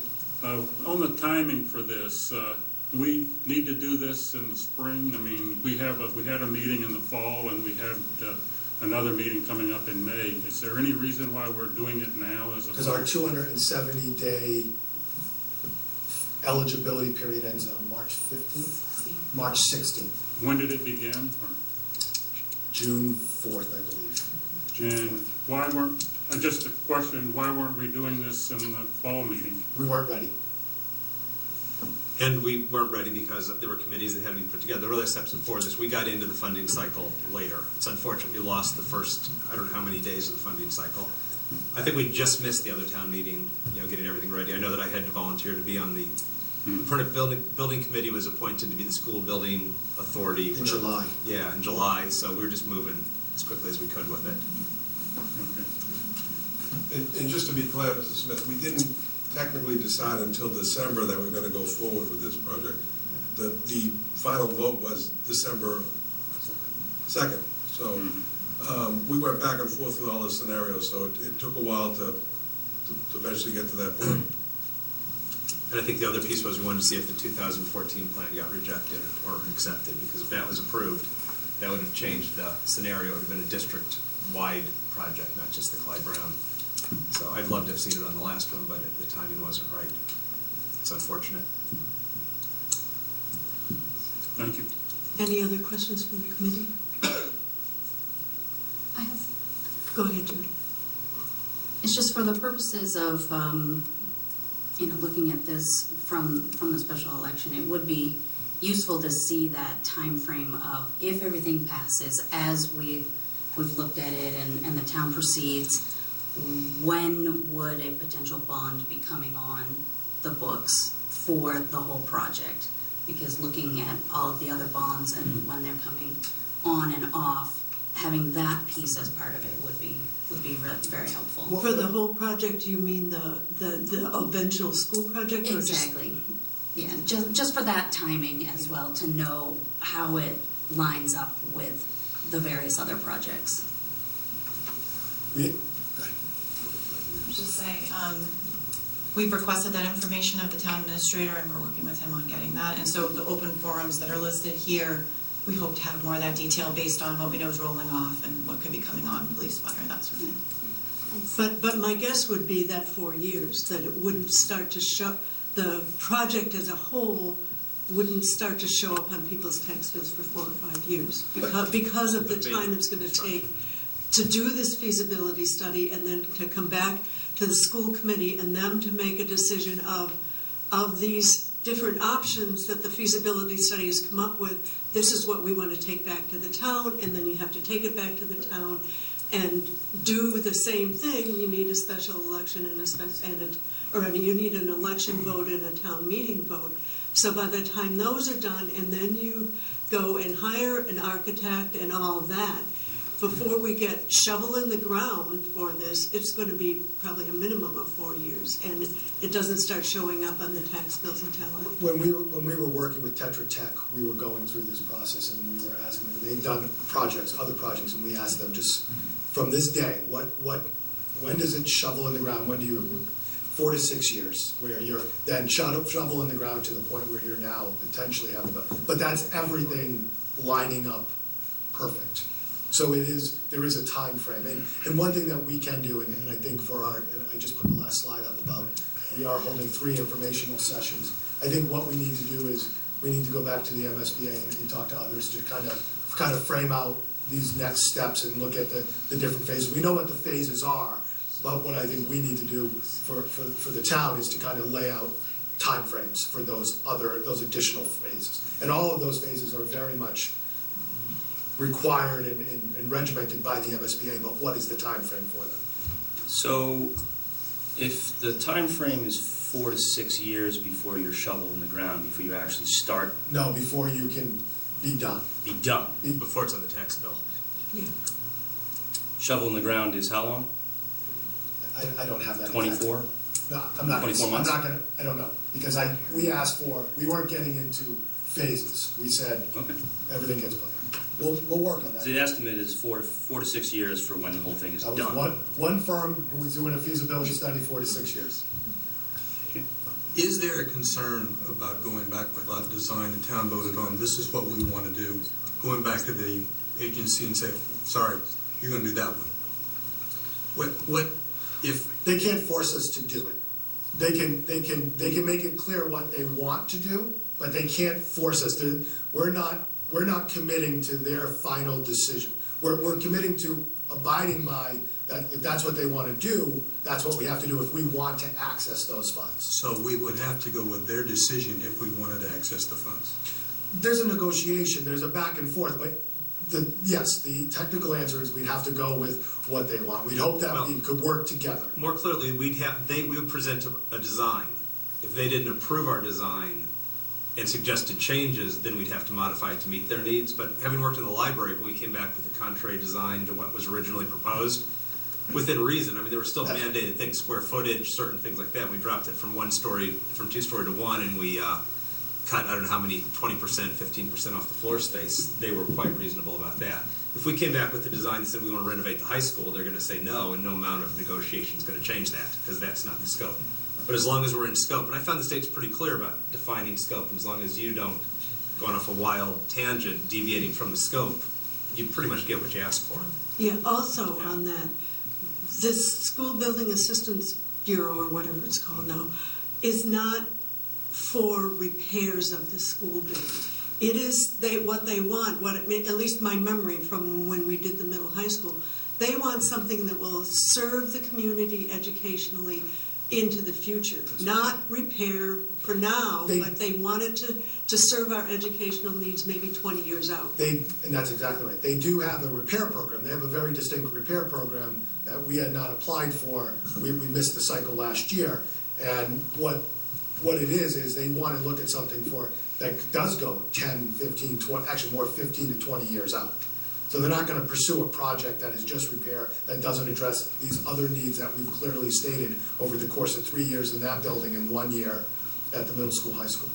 on the timing for this, do we need to do this in the spring? We had a meeting in the fall, and we had another meeting coming up in May. Is there any reason why we're doing it now? Because our 270-day eligibility period ends on March 15th, March 16th. When did it begin? June 4th, I believe. And why weren't, just a question, why weren't we doing this in the fall meeting? We weren't ready. And we weren't ready because there were committees that had to be put together. There were other steps before this. We got into the funding cycle later. It's unfortunate we lost the first, I don't know how many days of the funding cycle. I think we just missed the other town meeting, getting everything ready. I know that I had to volunteer to be on the permanent building committee was appointed to be the school building authority. In July. Yeah, in July. So we were just moving as quickly as we could with it. Okay. And just to be clear, Mr. Smith, we didn't technically decide until December that we're going to go forward with this project. The final vote was December 2nd. So we went back and forth with all the scenarios, so it took a while to eventually get to that point. And I think the other piece was we wanted to see if the 2014 plan got rejected or accepted, because if that was approved, that would have changed the scenario. It would have been a district-wide project, not just the Clyde Brown. So I'd love to have seen it on the last one, but the timing wasn't right. It's unfortunate. Thank you. Any other questions from the committee? I have, Go ahead, Judy. it's just for the purposes of, looking at this from the special election, it would be useful to see that time frame of if everything passes as we've looked at it and the town proceeds, when would a potential bond be coming on the books for the whole project? Because looking at all of the other bonds and when they're coming on and off, having that piece as part of it would be very helpful. For the whole project, you mean the eventual school project? Or Exactly. Yeah, just for that timing as well, to know how it lines up with the various other projects. Just say, we've requested that information of the town administrator, and we're working with him on getting that. And so the open forums that are listed here, we hope to have more of that detail based on what we know is rolling off and what could be coming on, police fire, that sort of thing. But my guess would be that 4 years, that it wouldn't start to show, the project as a whole wouldn't start to show up on people's tax bills for 4 or 5 years, because of the time it's going to take to do this feasibility study and then to come back to the school committee and them to make a decision of these different options that the feasibility study has come up with. This is what we want to take back to the town, and then you have to take it back to the town and do the same thing. You need a special election you need an election vote and a town meeting vote. So by the time those are done, and then you go and hire an architect and all of that, before we get shovel in the ground for this, it's going to be probably a minimum of 4 years, and it doesn't start showing up on the tax bills until it. When we were working with Tetra Tech, we were going through this process, and we were asking them. They've done other projects, and we asked them just from this day, when does it shovel in the ground? When do you? 4 to 6 years, where you're then shovel in the ground to the point where you're now potentially having but that's everything lining up perfect. So there is a time frame. And one thing that we can do, and I think and I just put the last slide up about, we are holding 3 informational sessions. I think what we need to do is we need to go back to the MSBA and talk to others to kind of frame out these next steps and look at the different phases. We know what the phases are, but what I think we need to do for the town is to kind of lay out timeframes for those additional phases. And all of those phases are very much required and regimented by the MSBA, but what is the time frame for them? So if the time frame is 4 to 6 years before you're shovel in the ground, before you actually start? No, before you can be done. Be done. Before it's on the tax bill. Yeah. Shovel in the ground is how long? I don't have that. 24? No, I'm not. 24 months? I'm not going to. I don't know, because we asked for. We weren't getting into phases. We said everything gets planned. We'll work on that. So the estimate is 4 to 6 years for when the whole thing is that done. was one firm who was doing a feasibility study, 4 to 6 years. Is there a concern about going back with a design the town voted on, this is what we want to do, going back to the agency and say, sorry, you're going to do that one? What if they can't force us to do it? They can make it clear what they want to do, but they can't force us. We're not committing to their final decision. We're committing to abiding by that. If that's what they want to do, that's what we have to do if we want to access those funds. So we would have to go with their decision if we wanted to access the funds. There's a negotiation, there's a back and forth, but the technical answer is we'd have to go with what they want. We'd hope that we could work together. More clearly, we would present a design. If they didn't approve our design and suggested changes, then we'd have to modify it to meet their needs. But having worked in the library, we came back with a contrary design to what was originally proposed. within reason. I mean, there were still mandated things, square footage, certain things like that. We dropped it from 2-story to 1, and we cut, I don't know how many, 20%, 15% off the floor space. They were quite reasonable about that. If we came back with the design and said we want to renovate the high school, they're going to say no, and no amount of negotiation is going to change that, because that's not the scope. But as long as we're in scope, and I found the state's pretty clear about defining scope, and as long as you don't go off a wild tangent deviating from the scope, you pretty much get what you ask for. Yeah, also on that, this School Building Assistance Bureau, or whatever it's called now, is not for repairs of the school building. It is what they want, at least my memory from when we did the middle high school, they want something that will serve the community educationally into the future, not repair for now, but they want it to serve our educational needs maybe 20 years out. And that's exactly right. They do have a repair program. They have a very distinct repair program that we had not applied for. We missed the cycle last year. And what it is they want to look at something that does go 10, 15, 20, actually more 15 to 20 years out. So they're not going to pursue a project that is just repair, that doesn't address these other needs that we've clearly stated over the course of 3 years in that building and 1 year at the middle school, high school.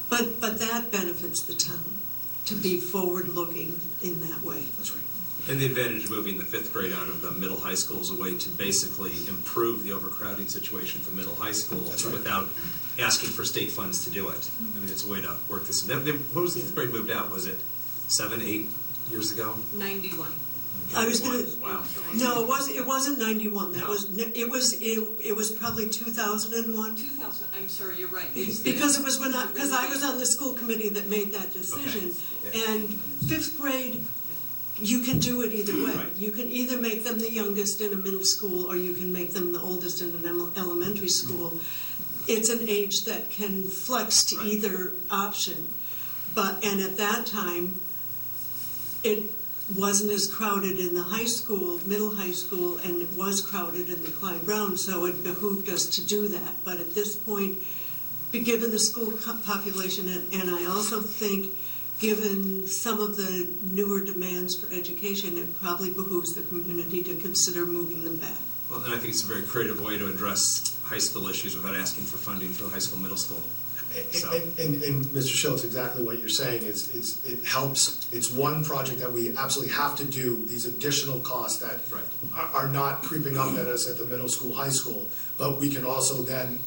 But that benefits the town to be forward-looking in that way. That's right. And the advantage of moving the 5th grade out of the middle high school is a way to basically improve the overcrowding situation at the middle high school without asking for state funds to do it. I mean, it's a way to work this. When was the 5th grade moved out? Was it 7, 8 years ago? 91. I was going to. Wow. No, it wasn't 91. No. It was probably 2001. 2000. I'm sorry, you're right. Because it was because I was on the school committee that made that decision. Okay. Yeah. And 5th grade, you can do it either way. Right. You can either make them the youngest in a middle school, or you can make them the oldest in an elementary school. It's an age that can flex to either option. And at that time, it wasn't as crowded in the high school, middle high school, and it was crowded in the Clyde Brown, so it behooved us to do that. But at this point, given the school population, and I also think given some of the newer demands for education, it probably behooves the community to consider moving them back. Well, and I think it's a very creative way to address high school issues without asking for funding for high school, middle school. And Mr. Schultz, exactly what you're saying is it helps. It's one project that we absolutely have to do, these additional costs that are not creeping up at us at the middle school, high school, but we can also then,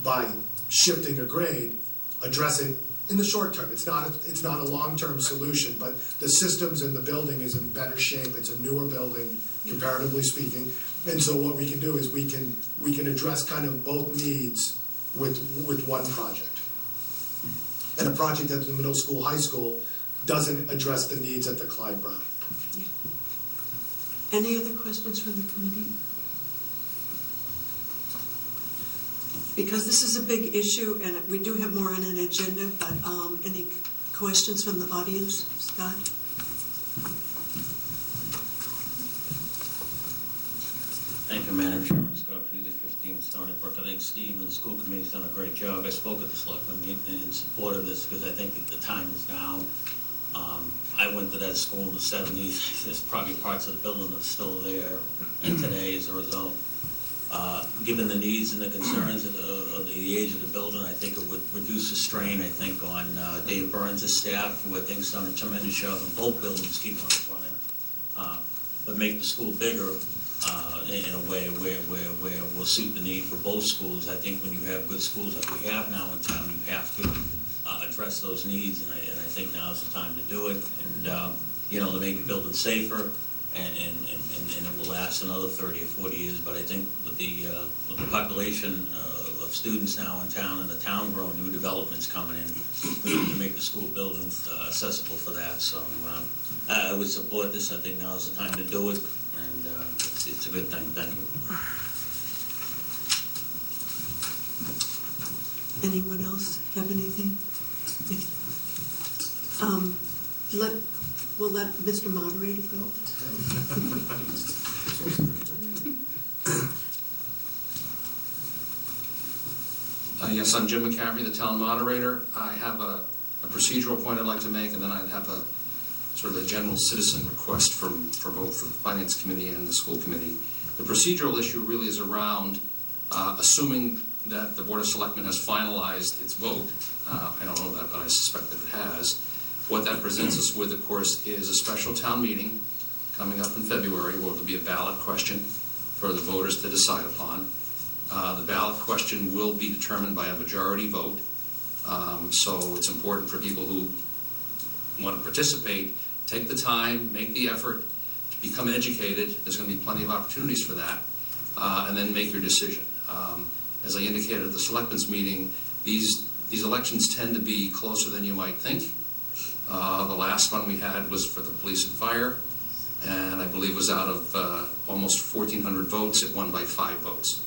by shifting a grade, address it in the short term. It's not a long-term solution, but the systems in the building is in better shape. It's a newer building, comparatively speaking, and so what we can do is we can address kind of both needs with one project. And a project at the middle school, high school doesn't address the needs at the Clyde Brown. Any other questions from the committee? Because this is a big issue, and we do have more on an agenda, but any questions from the audience? Scott? Thank you, Madam Chairman. Scott Fusey, 15 Stony Brook. I think Steve and the school committee's done a great job. I spoke at the selectmen meeting in support of this because I think that the time is now. I went to that school in the 70s. There's probably parts of the building that's still there, and today, as a result, given the needs and the concerns of the age of the building, I think it would reduce the strain, I think, on Dave Burns' staff, who I think's done a tremendous job in both buildings, keeping us running, but make the school bigger in a way where we'll suit the need for both schools. I think when you have good schools like we have now in town, you have to address those needs, and I think now is the time to do it, and to make the building safer, and it will last another 30 or 40 years. But I think with the population of students now in town and the town growing, new developments coming in, we need to make the school buildings accessible for that. So I would support this. I think now is the time to do it, and it's a good thing. Thank you. Anyone else have anything? We'll let Mr. Moderator go. Yes, I'm Jim McCaffrey, the town moderator. I have a procedural point I'd like to make, and then I'd have a sort of a general citizen request for both the Finance Committee and the School Committee. The procedural issue really is around assuming that the Board of Selectmen has finalized its vote. I don't know that, but I suspect that it has. What that presents us with, of course, is a special town meeting coming up in February where there will be a ballot question for the voters to decide upon. The ballot question will be determined by a majority vote. So it's important for people who want to participate, take the time, make the effort to become educated. There's going to be plenty of opportunities for that, and then make your decision. As I indicated at the Selectmen's meeting, these elections tend to be closer than you might think. The last one we had was for the police and fire, and I believe was out of almost 1,400 votes, it won by 5 votes.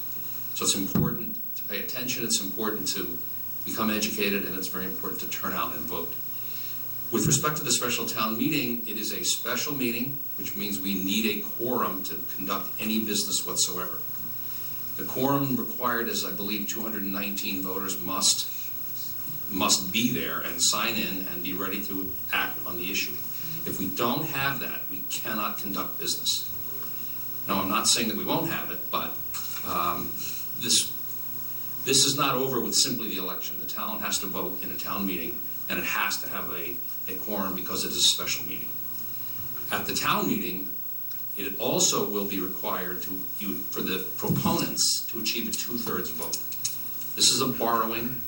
So it's important to pay attention, it's important to become educated, and it's very important to turn out and vote. With respect to the special town meeting, it is a special meeting, which means we need a quorum to conduct any business whatsoever. The quorum required is, I believe, 219 voters must be there and sign in and be ready to act on the issue. If we don't have that, we cannot conduct business. Now, I'm not saying that we won't have it, but this is not over with simply the election. The town has to vote in a town meeting, and it has to have a quorum because it is a special meeting. At the town meeting, it also will be required for the proponents to achieve a 2/3 vote. This is a borrowing,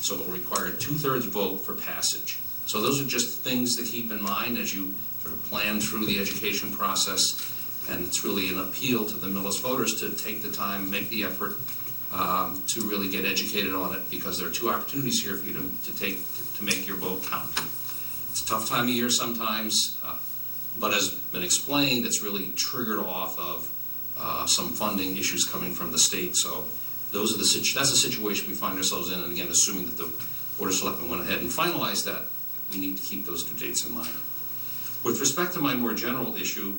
so it will require a 2/3 vote for passage. So those are just things to keep in mind as you sort of plan through the education process, and it's really an appeal to the Millis voters to take the time, make the effort to really get educated on it, because there are 2 opportunities here for you to make your vote count. It's a tough time of year sometimes, but as been explained, it's really triggered off of some funding issues coming from the state. So that's the situation we find ourselves in, and again, assuming that the Board of Selectmen went ahead and finalized that, we need to keep those 2 dates in mind. With respect to my more general issue,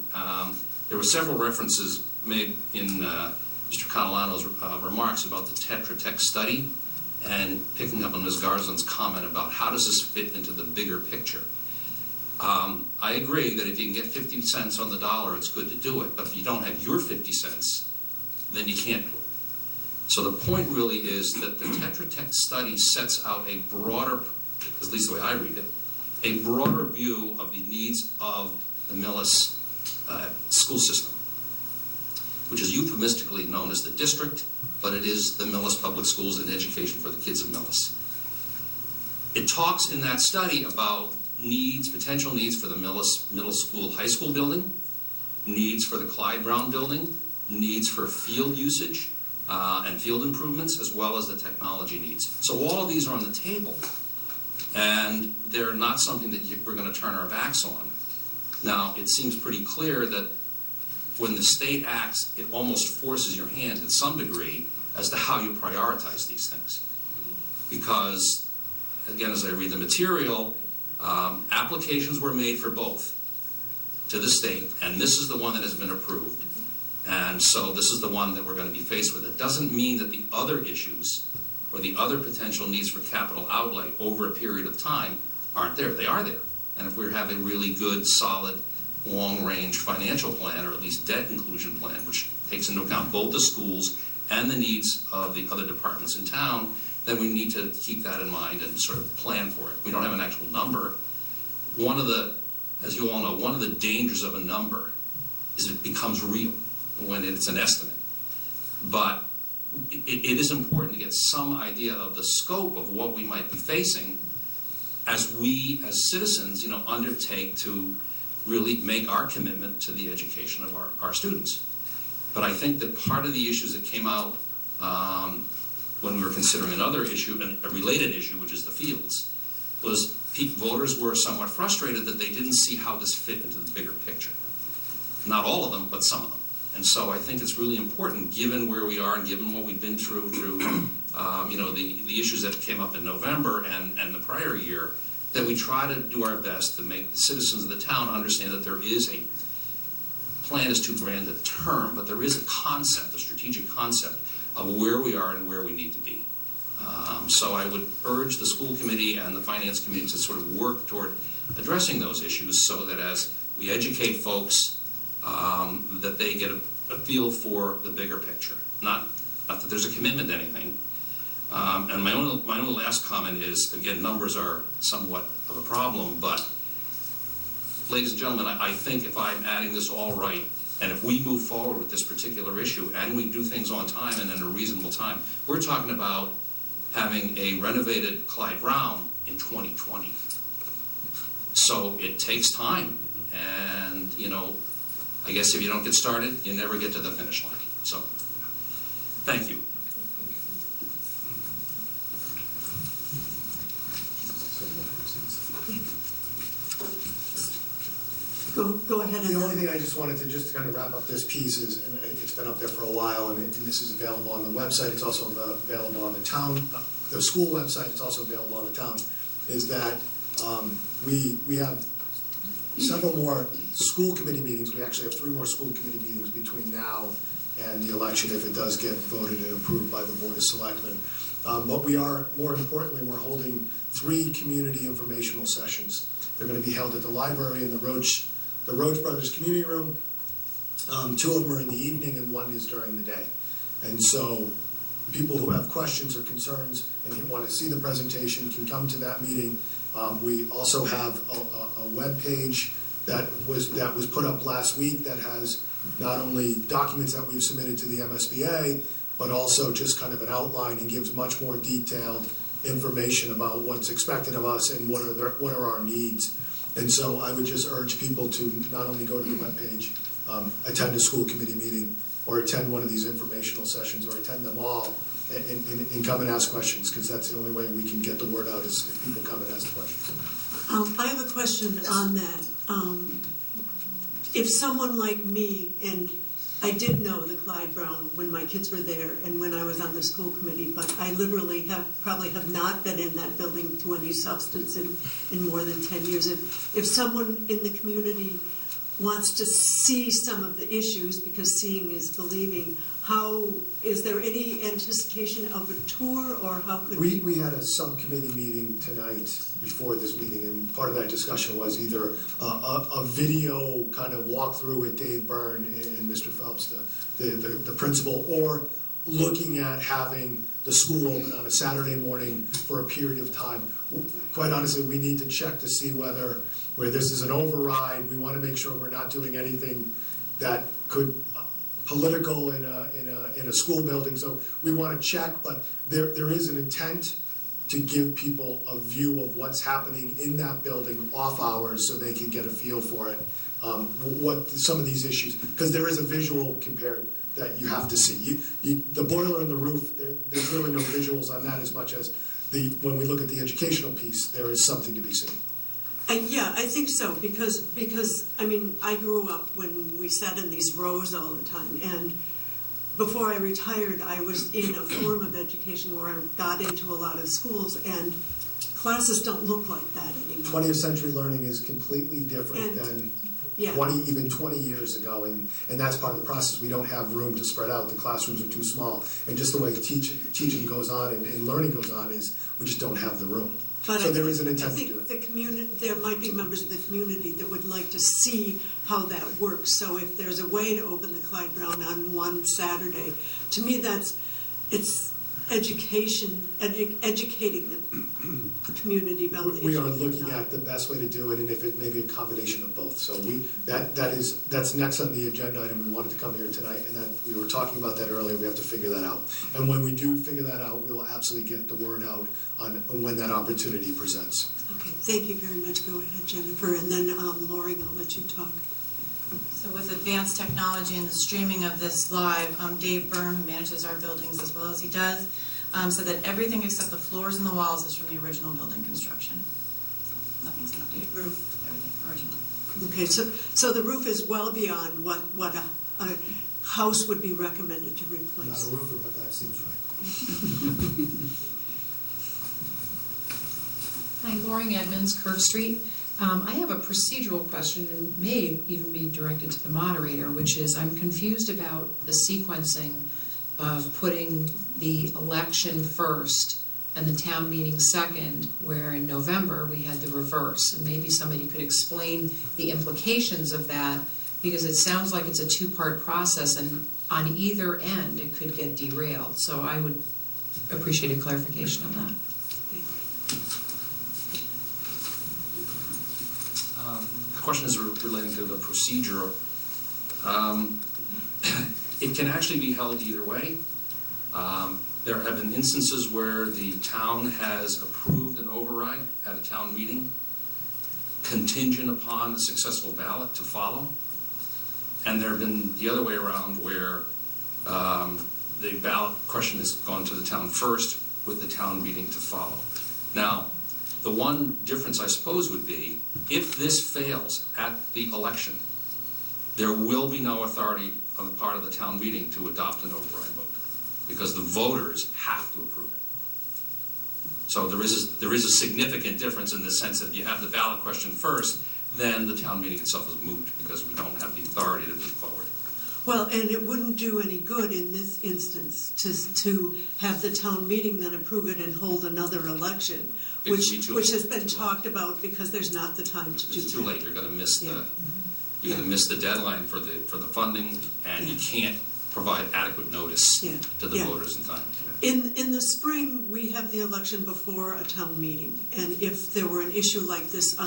there were several references made in Mr. Catalano's remarks about the Tetra Tech study, and picking up on Ms. Garzon's comment about how does this fit into the bigger picture. I agree that if you can get 50 cents on the dollar, it's good to do it, but if you don't have your 50 cents, then you can't do it. So the point really is that the Tetra Tech study sets out a broader, at least the way I read it, a broader view of the needs of the Millis school system, which is euphemistically known as the district, but it is the Millis Public Schools and education for the kids of Millis. It talks in that study about potential needs for the Millis Middle School, High School building, needs for the Clyde Brown building, needs for field usage and field improvements, as well as the technology needs. So all of these are on the table, and they're not something that we're going to turn our backs on. Now, it seems pretty clear that when the state acts, it almost forces your hand in some degree as to how you prioritize these things. Because, again, as I read the material, applications were made for both to the state, and this is the one that has been approved. And so this is the one that we're going to be faced with. It doesn't mean that the other issues or the other potential needs for capital outlay over a period of time aren't there. They are there. And if we have a really good, solid, long-range financial plan, or at least debt inclusion plan, which takes into account both the schools and the needs of the other departments in town, then we need to keep that in mind and sort of plan for it. We don't have an actual number. As you all know, one of the dangers of a number is it becomes real when it's an estimate. But it is important to get some idea of the scope of what we might be facing as we, as citizens, undertake to really make our commitment to the education of our students. But I think that part of the issues that came out when we were considering another issue, a related issue, which is the fields, was voters were somewhat frustrated that they didn't see how this fit into the bigger picture. Not all of them, but some of them. And so I think it's really important, given where we are and given what we've been through the issues that came up in November and the prior year, that we try to do our best to make the citizens of the town understand that there is a plan is too grand a term, but there is a concept, a strategic concept of where we are and where we need to be. So I would urge the school committee and the finance committee to sort of work toward addressing those issues so that as we educate folks, that they get a feel for the bigger picture. Not that there's a commitment to anything. And my only last comment is, again, numbers are somewhat of a problem, but ladies and gentlemen, I think if I'm adding this all right, and if we move forward with this particular issue and we do things on time and in a reasonable time, we're talking about having a renovated Clyde Brown in 2020. So it takes time, and I guess if you don't get started, you never get to the finish line. So, thank you. Go ahead. The only thing I just wanted to kind of wrap up this piece is, and it's been up there for a while, and this is available on the website. It's also available on the school website. It's also available on the town. Is that we have several more school committee meetings. We actually have 3 more school committee meetings between now and the election if it does get voted and approved by the Board of Selectmen. But more importantly, we're holding 3 community informational sessions. They're going to be held at the library in the Roach Brothers Community Room. 2 of them are in the evening and 1 is during the day. And so people who have questions or concerns and who want to see the presentation can come to that meeting. We also have a web page that was put up last week that has not only documents that we've submitted to the MSBA, but also just kind of an outline and gives much more detailed information about what's expected of us and what are our needs. And so I would just urge people to not only go to the webpage, attend a school committee meeting, or attend one of these informational sessions, or attend them all, and come and ask questions, because that's the only way we can get the word out is if people come and ask questions. I have a question on that. If someone like me, and I did know the Clyde Brown when my kids were there and when I was on the school committee, but I literally probably have not been in that building to any substance in more than 10 years. If someone in the community wants to see some of the issues, because seeing is believing, is there any anticipation of a tour, or how could we had a subcommittee meeting tonight before this meeting, and part of that discussion was either a video kind of walkthrough with Dave Byrne and Mr. Phelps, the principal, or looking at having the school open on a Saturday morning for a period of time. Quite honestly, we need to check to see where this is an override. We want to make sure we're not doing anything that could political in a school building. So we want to check, but there is an intent to give people a view of what's happening in that building off hours, so they can get a feel for it. What some of these issues, because there is a visual compared that you have to see. The boiler and the roof, there's really no visuals on that as much as when we look at the educational piece, there is something to be seen. Yeah, I think so, because I mean, I grew up when we sat in these rows all the time, and before I retired, I was in a form of education where I got into a lot of schools, and classes don't look like that anymore. 20th century learning is completely different than 20 years ago, and that's part of the process. We don't have room to spread out. The classrooms are too small, and just the way teaching goes on and learning goes on is we just don't have the room. But so there is an intent to do it. There might be members of the community that would like to see how that works. So if there's a way to open the Clyde Brown on one Saturday, to me it's educating the community about the issue. We are looking at the best way to do it, and if it may be a combination of both. So that's next on the agenda item. We wanted to come here tonight, and that we were talking about that earlier. We have to figure that out, and when we do figure that out, we will absolutely get the word out on when that opportunity presents. Okay, thank you very much. Go ahead, Jennifer, and then Loring, I'll let you talk. So with advanced technology and the streaming of this live, Dave Byrne, who manages our buildings as well as he does, said that everything except the floors and the walls is from the original building construction. Nothing's an updated roof, everything original. Okay, so the roof is well beyond what a house would be recommended to replace. Not a roofer, but that seems right. Hi, Loring Edmonds, Kirk Street. I have a procedural question, and may even be directed to the moderator, which is I'm confused about the sequencing of putting the election first and the town meeting second, where in November we had the reverse. And maybe somebody could explain the implications of that, because it sounds like it's a two-part process, and on either end, it could get derailed. So I would appreciate a clarification on that. The question is relating to the procedure. It can actually be held either way. There have been instances where the town has approved an override at a town meeting contingent upon a successful ballot to follow. And there have been the other way around where the ballot question has gone to the town first with the town meeting to follow. Now, the one difference, I suppose, would be if this fails at the election, there will be no authority on the part of the town meeting to adopt an override vote, because the voters have to approve it. So there is a significant difference in the sense that if you have the ballot question first, then the town meeting itself is moot, because we don't have the authority to move forward. Well, and it wouldn't do any good in this instance to have the town meeting then approve it and hold another election, which has been talked about, because there's not the time to do that. It's too late. You're going to miss Yeah. you're going to miss the deadline for the funding, and you can't provide adequate notice to the voters in time. In the spring, we have the election before a town meeting, and if there were an issue like this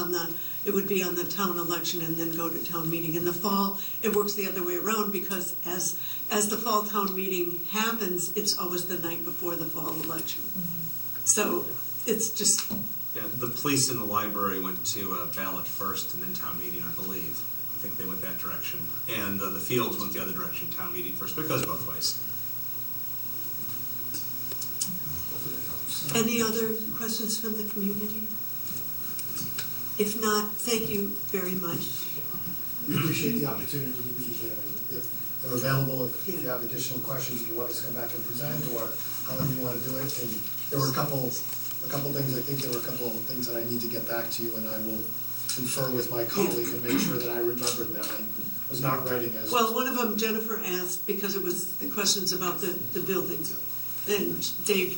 it would be on the town election and then go to town meeting. In the fall, it works the other way around, because as the fall town meeting happens, it's always the night before the fall election. So it's just... Yeah, the police and the library went to a ballot first and then town meeting, I believe. I think they went that direction. And the fields went the other direction, town meeting first, but it goes both ways. Any other questions from the community? If not, thank you very much. We appreciate the opportunity to be here. If they're available, if you have additional questions, if you want us to come back and present, or however you want to do it. And there were a couple things, I think there were a couple of things that I need to get back to you, and I will confer with my colleague and make sure that I remembered them. I was not writing as... Well, one of them Jennifer asked, because it was the questions about the buildings. Then Dave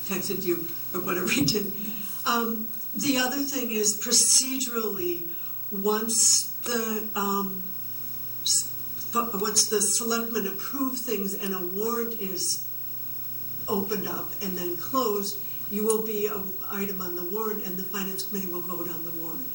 texted you, or whatever he did. The other thing is procedurally, once the selectmen approve things and a warrant is opened up and then closed, you will be an item on the warrant, and the finance committee will vote on the warrant.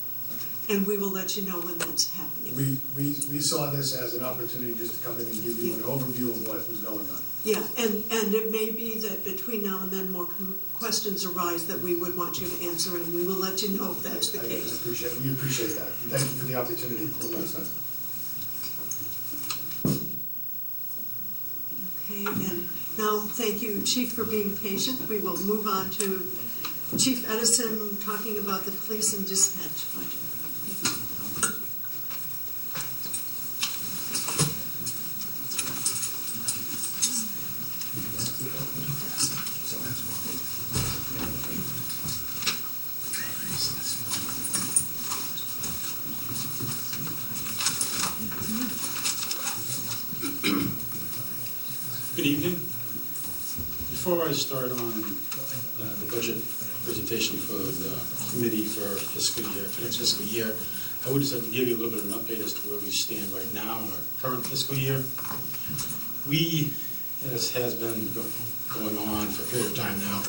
And we will let you know when that's happening. We saw this as an opportunity just to come in and give you an overview of what was going on. Yeah, and it may be that between now and then more questions arise that we would want you to answer, and we will let you know if that's the case. We appreciate that. And thank you for the opportunity one last time. Okay, and now thank you, Chief, for being patient. We will move on to Chief Edison talking about the police and dispatch budget. Good evening. Before I start on the budget presentation for the committee for next fiscal year, I would just like to give you a little bit of an update as to where we stand right now in our current fiscal year. We, as has been going on for a period of time now,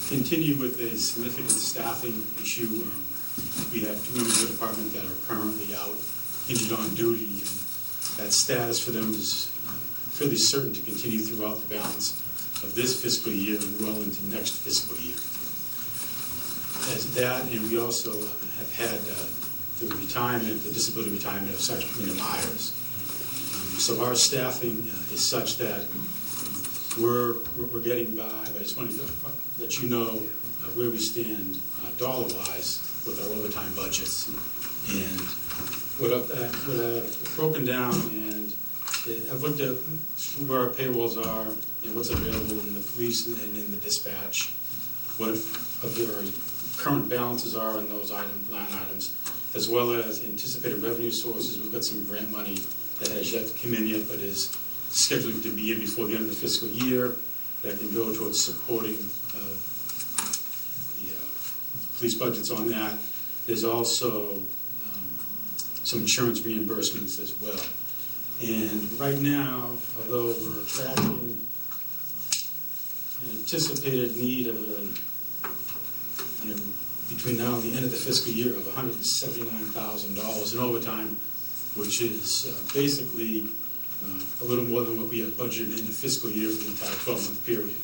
continue with a significant staffing issue. We have 2 members of the department that are currently out injured on duty, and that status for them is fairly certain to continue throughout the balance of this fiscal year and well into next fiscal year. As that, and we also have had the disability retirement of Sergeant Myers. So our staffing is such that we're getting by, but I just wanted to let you know where we stand dollar-wise with our overtime budgets. And what I've broken down, and I've looked at where our payrolls are and what's available in the police and in the dispatch, what our current balances are in those line items, as well as anticipated revenue sources. We've got some grant money that has yet to come in yet, but is scheduled to be in before the end of the fiscal year, that can go towards supporting the police budgets on that. There's also some insurance reimbursements as well. And right now, although we're tracking an anticipated need of between now and the end of the fiscal year of $179,000 in overtime, which is basically a little more than what we have budgeted in the fiscal year for the entire 12-month period.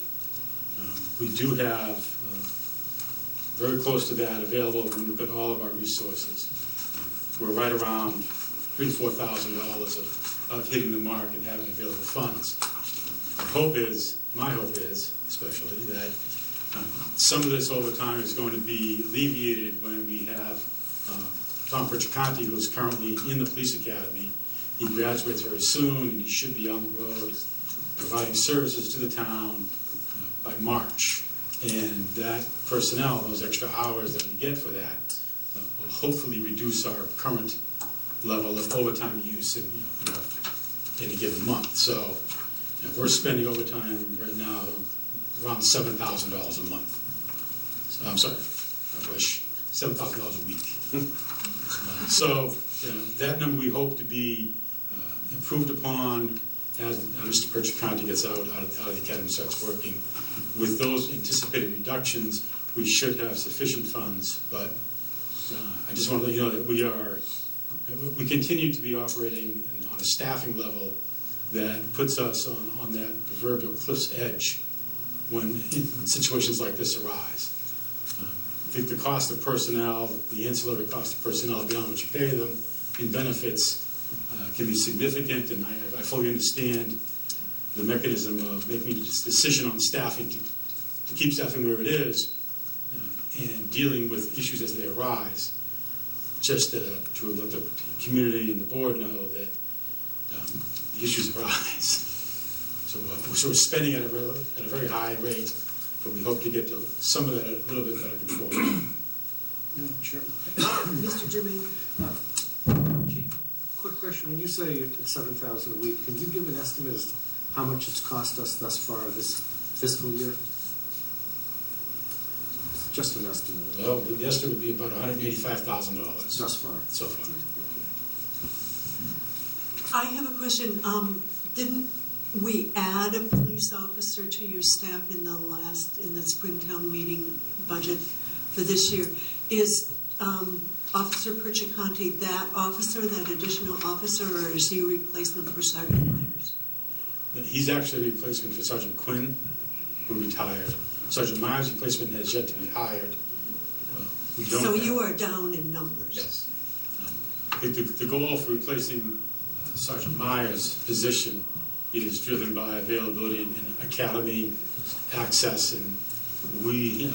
We do have very close to that available when we look at all of our resources. We're right around $3,000 to $4,000 of hitting the mark and having available funds. My hope is, especially, that some of this overtime is going to be alleviated when we have Tom Percicanti, who is currently in the police academy. He graduates very soon, and he should be on the road providing services to the town by March. And that personnel, those extra hours that we get for that, will hopefully reduce our current level of overtime use in any given month. So we're spending overtime right now around $7,000 a month. So, I'm sorry, I wish $7,000 a week. So that number we hope to be improved upon as Mr. Percicanti gets out of the academy and starts working. With those anticipated reductions, we should have sufficient funds, but I just want to let you know that we continue to be operating on a staffing level that puts us on that proverbial cliff's edge when situations like this arise. I think the cost of personnel, the ancillary cost of personnel beyond what you pay them in benefits can be significant, and I fully understand the mechanism of making a decision on staffing to keep staffing where it is and dealing with issues as they arise, just to let the community and the board know that the issues arise. So we're spending at a very high rate, but we hope to get to some of that at a little bit better control. Sure. Mr. Jermaine. Quick question. When you say it's $7,000 a week, can you give an estimate as to how much it's cost us thus far this fiscal year? Just an estimate. Well, the estimate would be about $185,000. Thus far. So far. I have a question. Didn't we add a police officer to your staff in the Springtown meeting budget for this year? Is Officer Percicanti that officer, that additional officer, or is he a replacement for Sergeant Myers? He's actually a replacement for Sergeant Quinn, who retired. Sergeant Myers' replacement has yet to be hired. So you are down in numbers? Yes. The goal for replacing Sergeant Myers' position is driven by availability and academy access, and we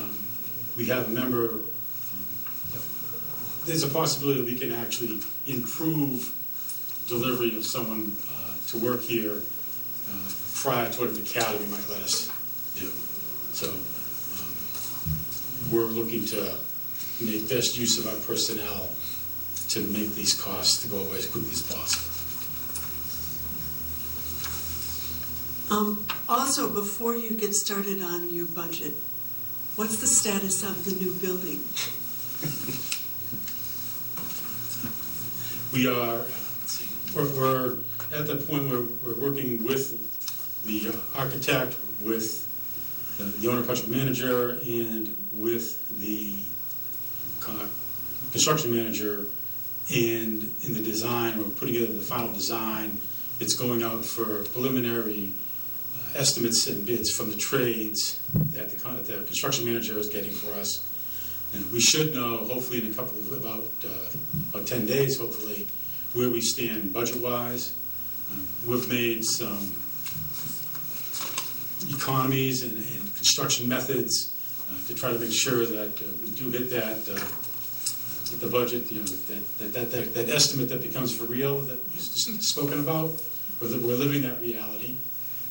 have a member. There's a possibility that we can actually improve delivery of someone to work here prior to what the academy might let us do. So we're looking to make best use of our personnel to make these costs to go away as quickly as possible. Also, before you get started on your budget, what's the status of the new building? We're at the point where we're working with the architect, with the owner project manager, and with the construction manager, and in the design, we're putting together the final design. It's going out for preliminary estimates and bids from the trades that the construction manager is getting for us. And we should know, hopefully in about 10 days, hopefully, where we stand budget-wise. We've made some economies and construction methods to try to make sure that we do hit the budget, that estimate that becomes for real that we've spoken about. We're living that reality,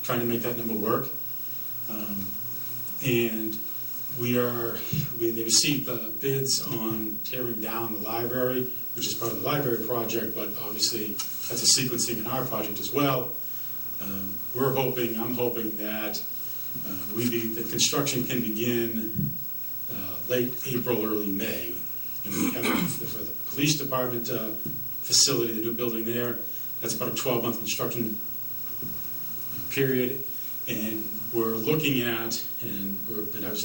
trying to make that number work. And they received bids on tearing down the library, which is part of the library project, but obviously that's a sequencing in our project as well. I'm hoping that the construction can begin late April, early May. And we have for the police department facility, the new building there. That's about a 12-month construction period. And we're looking at, and I was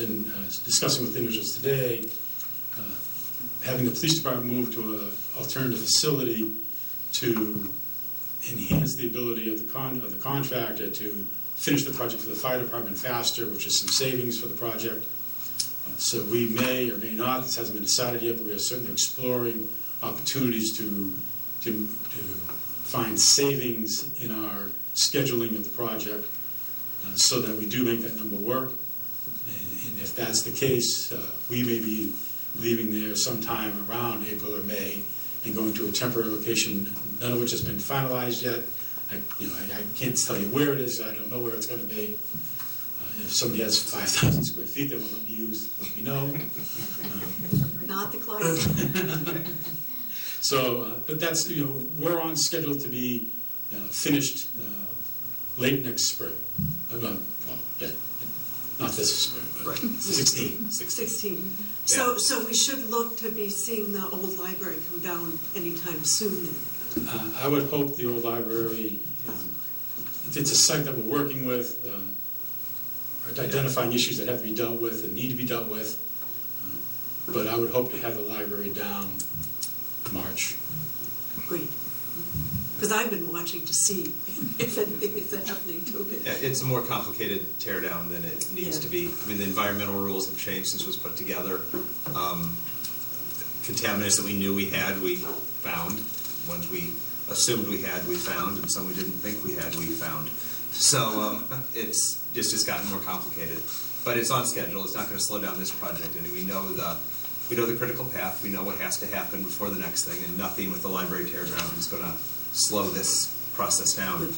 discussing with individuals today, having the police department move to an alternative facility to enhance the ability of the contractor to finish the project for the fire department faster, which is some savings for the project. So we may or may not, this hasn't been decided yet, but we are certainly exploring opportunities to find savings in our scheduling of the project so that we do make that number work. And if that's the case, we may be leaving there sometime around April or May and going to a temporary location, none of which has been finalized yet. I can't tell you where it is. I don't know where it's going to be. If somebody has 5,000 square feet they want to use, let me know. Not the client. So, but that's, we're on schedule to be finished late next spring. Not this spring, but 16. 16. So we should look to be seeing the old library come down anytime soon. I would hope the old library, it's a site that we're working with, identifying issues that have to be dealt with and need to be dealt with. But I would hope to have the library down March. Great. Because I've been watching to see if anything is happening to it. Yeah, it's a more complicated tear down than it needs to be. I mean, the environmental rules have changed since it was put together. Contaminants that we knew we had, we found. Ones we assumed we had, we found, and some we didn't think we had, we found. So it's just gotten more complicated. But it's on schedule. It's not going to slow down this project. And we know the critical path. We know what has to happen before the next thing, and nothing with the library tear down is going to slow this process down.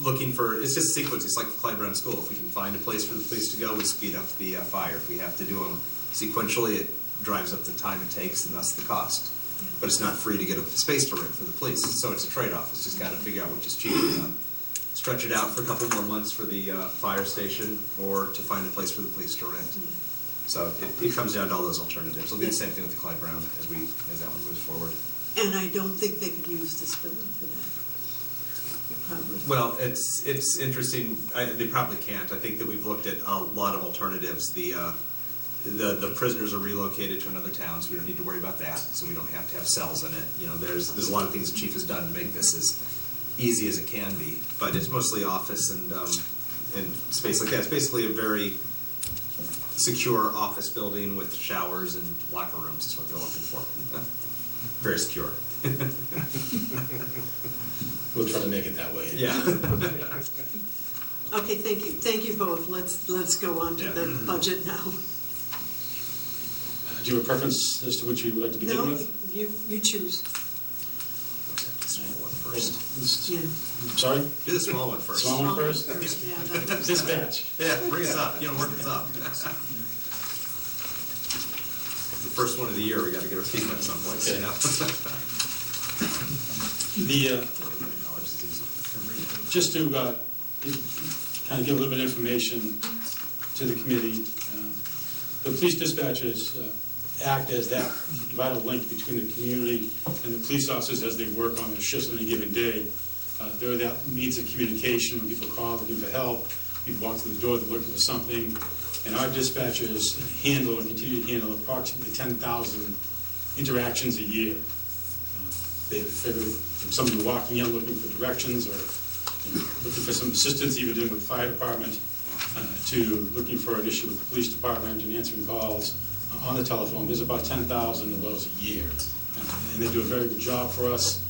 Looking for, it's just sequence. It's like the Clyde Brown School. If we can find a place for the police to go, we speed up the fire. If we have to do them sequentially, it drives up the time it takes and thus the cost. But it's not free to get a space to rent for the police, so it's a trade-off. It's just got to figure out which is cheaper. Stretch it out for a couple more months for the fire station, or to find a place for the police to rent. So it comes down to all those alternatives. It'll be the same thing with the Clyde Brown as that one moves forward. And I don't think they could use this building for that. Probably. Well, it's interesting. They probably can't. I think that we've looked at a lot of alternatives. The prisoners are relocated to another town, so we don't need to worry about that. So we don't have to have cells in it. There's a lot of things the chief has done to make this as easy as it can be. But it's mostly office and space like that. It's basically a very secure office building with showers and locker rooms is what they're looking for. Very secure. We'll try to make it that way. Yeah. Okay, thank you. Thank you both. Let's go on to the budget now. Do you have a preference as to which you would like to begin with? You choose. The small one first. Yeah. Sorry? Do the small one first. Small one first? Yeah, Dispatch. Yeah, bring us up. Work us up. The first one of the year, we got to get our feet wet someplace. Okay. Just to kind of give a little bit of information to the committee, the police dispatchers act as that vital link between the community and the police officers as they work on their shifts on any given day. They're that means of communication when people call, looking for help, people walk through the door, they're looking for something. And our dispatchers handle and continue to handle approximately 10,000 interactions a year. From somebody walking in looking for directions or looking for some assistance, even dealing with the fire department, to looking for an issue with the police department and answering calls on the telephone. There's about 10,000 of those a year. And they do a very good job for us.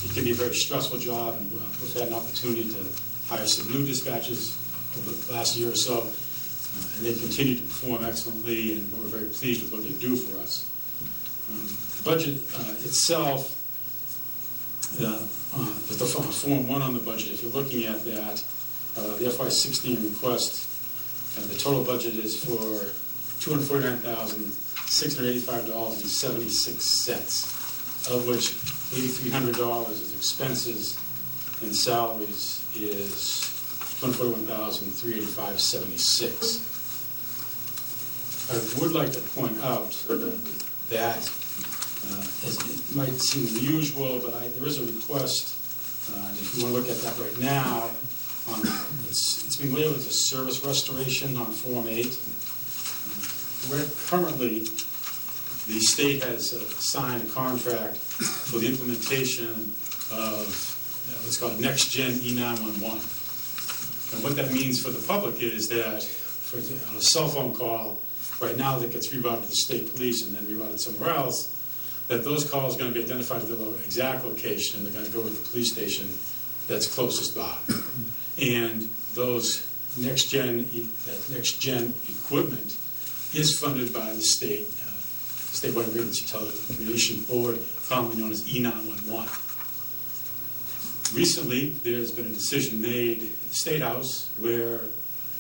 It can be a very stressful job, and we've had an opportunity to hire some new dispatchers over the last year or so. And they continue to perform excellently, and we're very pleased with what they do for us. The budget itself, the Form 1 on the budget, if you're looking at that, the FY16 request, the total budget is for $249,685.76, of which $8,300 is expenses and salaries is $241,385.76. I would like to point out that It might seem unusual, but there is a request, and if you want to look at that right now, it's being labeled as a service restoration on Form 8. Currently, the state has signed a contract for the implementation of what's called Next Gen E911. And what that means for the public is that on a cell phone call, right now that gets rerouted to the state police and then rerouted somewhere else, that those calls are going to be identified at the exact location, and they're going to go to the police station that's closest by. And those next gen equipment is funded by the statewide emergency telecommunication board, commonly known as E911. Recently, there's been a decision made at the State House where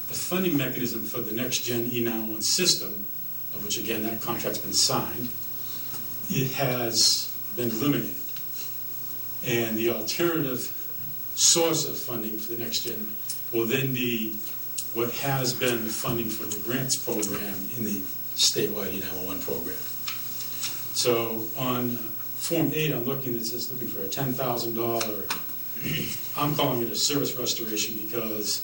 the funding mechanism for the next gen E911 system, of which again that contract's been signed, it has been eliminated. And the alternative source of funding for the next gen will then be what has been the funding for the grants program in the statewide E911 program. So on Form 8, I'm looking, it says looking for a $10,000. I'm calling it a service restoration because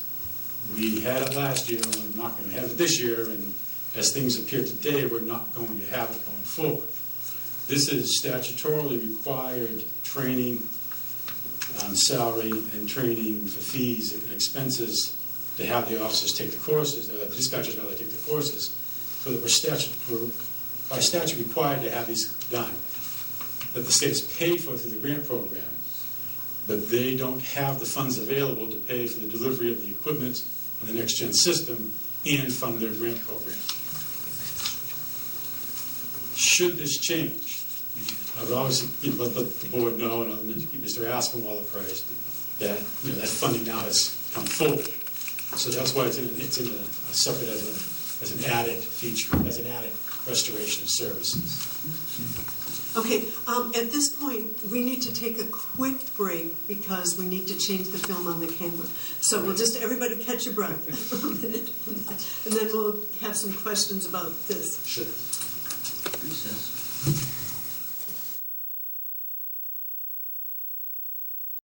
we had it last year and we're not going to have it this year, and as things appear today, we're not going to have it going forward. This is statutorily required training on salary and training for fees and expenses to have the officers take the courses, the dispatchers rather take the courses, so that we're by statute required to have these done. That the state is paid for through the grant program, but they don't have the funds available to pay for the delivery of the equipment on the next gen system and fund their grant program. Should this change, I would obviously let the board know, and I'll keep Mr. Aspinwall apprised that that funding now has come forward. So that's why it's in a separate as an added feature, as an added restoration of services. Okay, at this point, we need to take a quick break because we need to change the film on the camera. So we'll just, everybody catch your breath for a minute. And then we'll have some questions about this. Sure. Recess.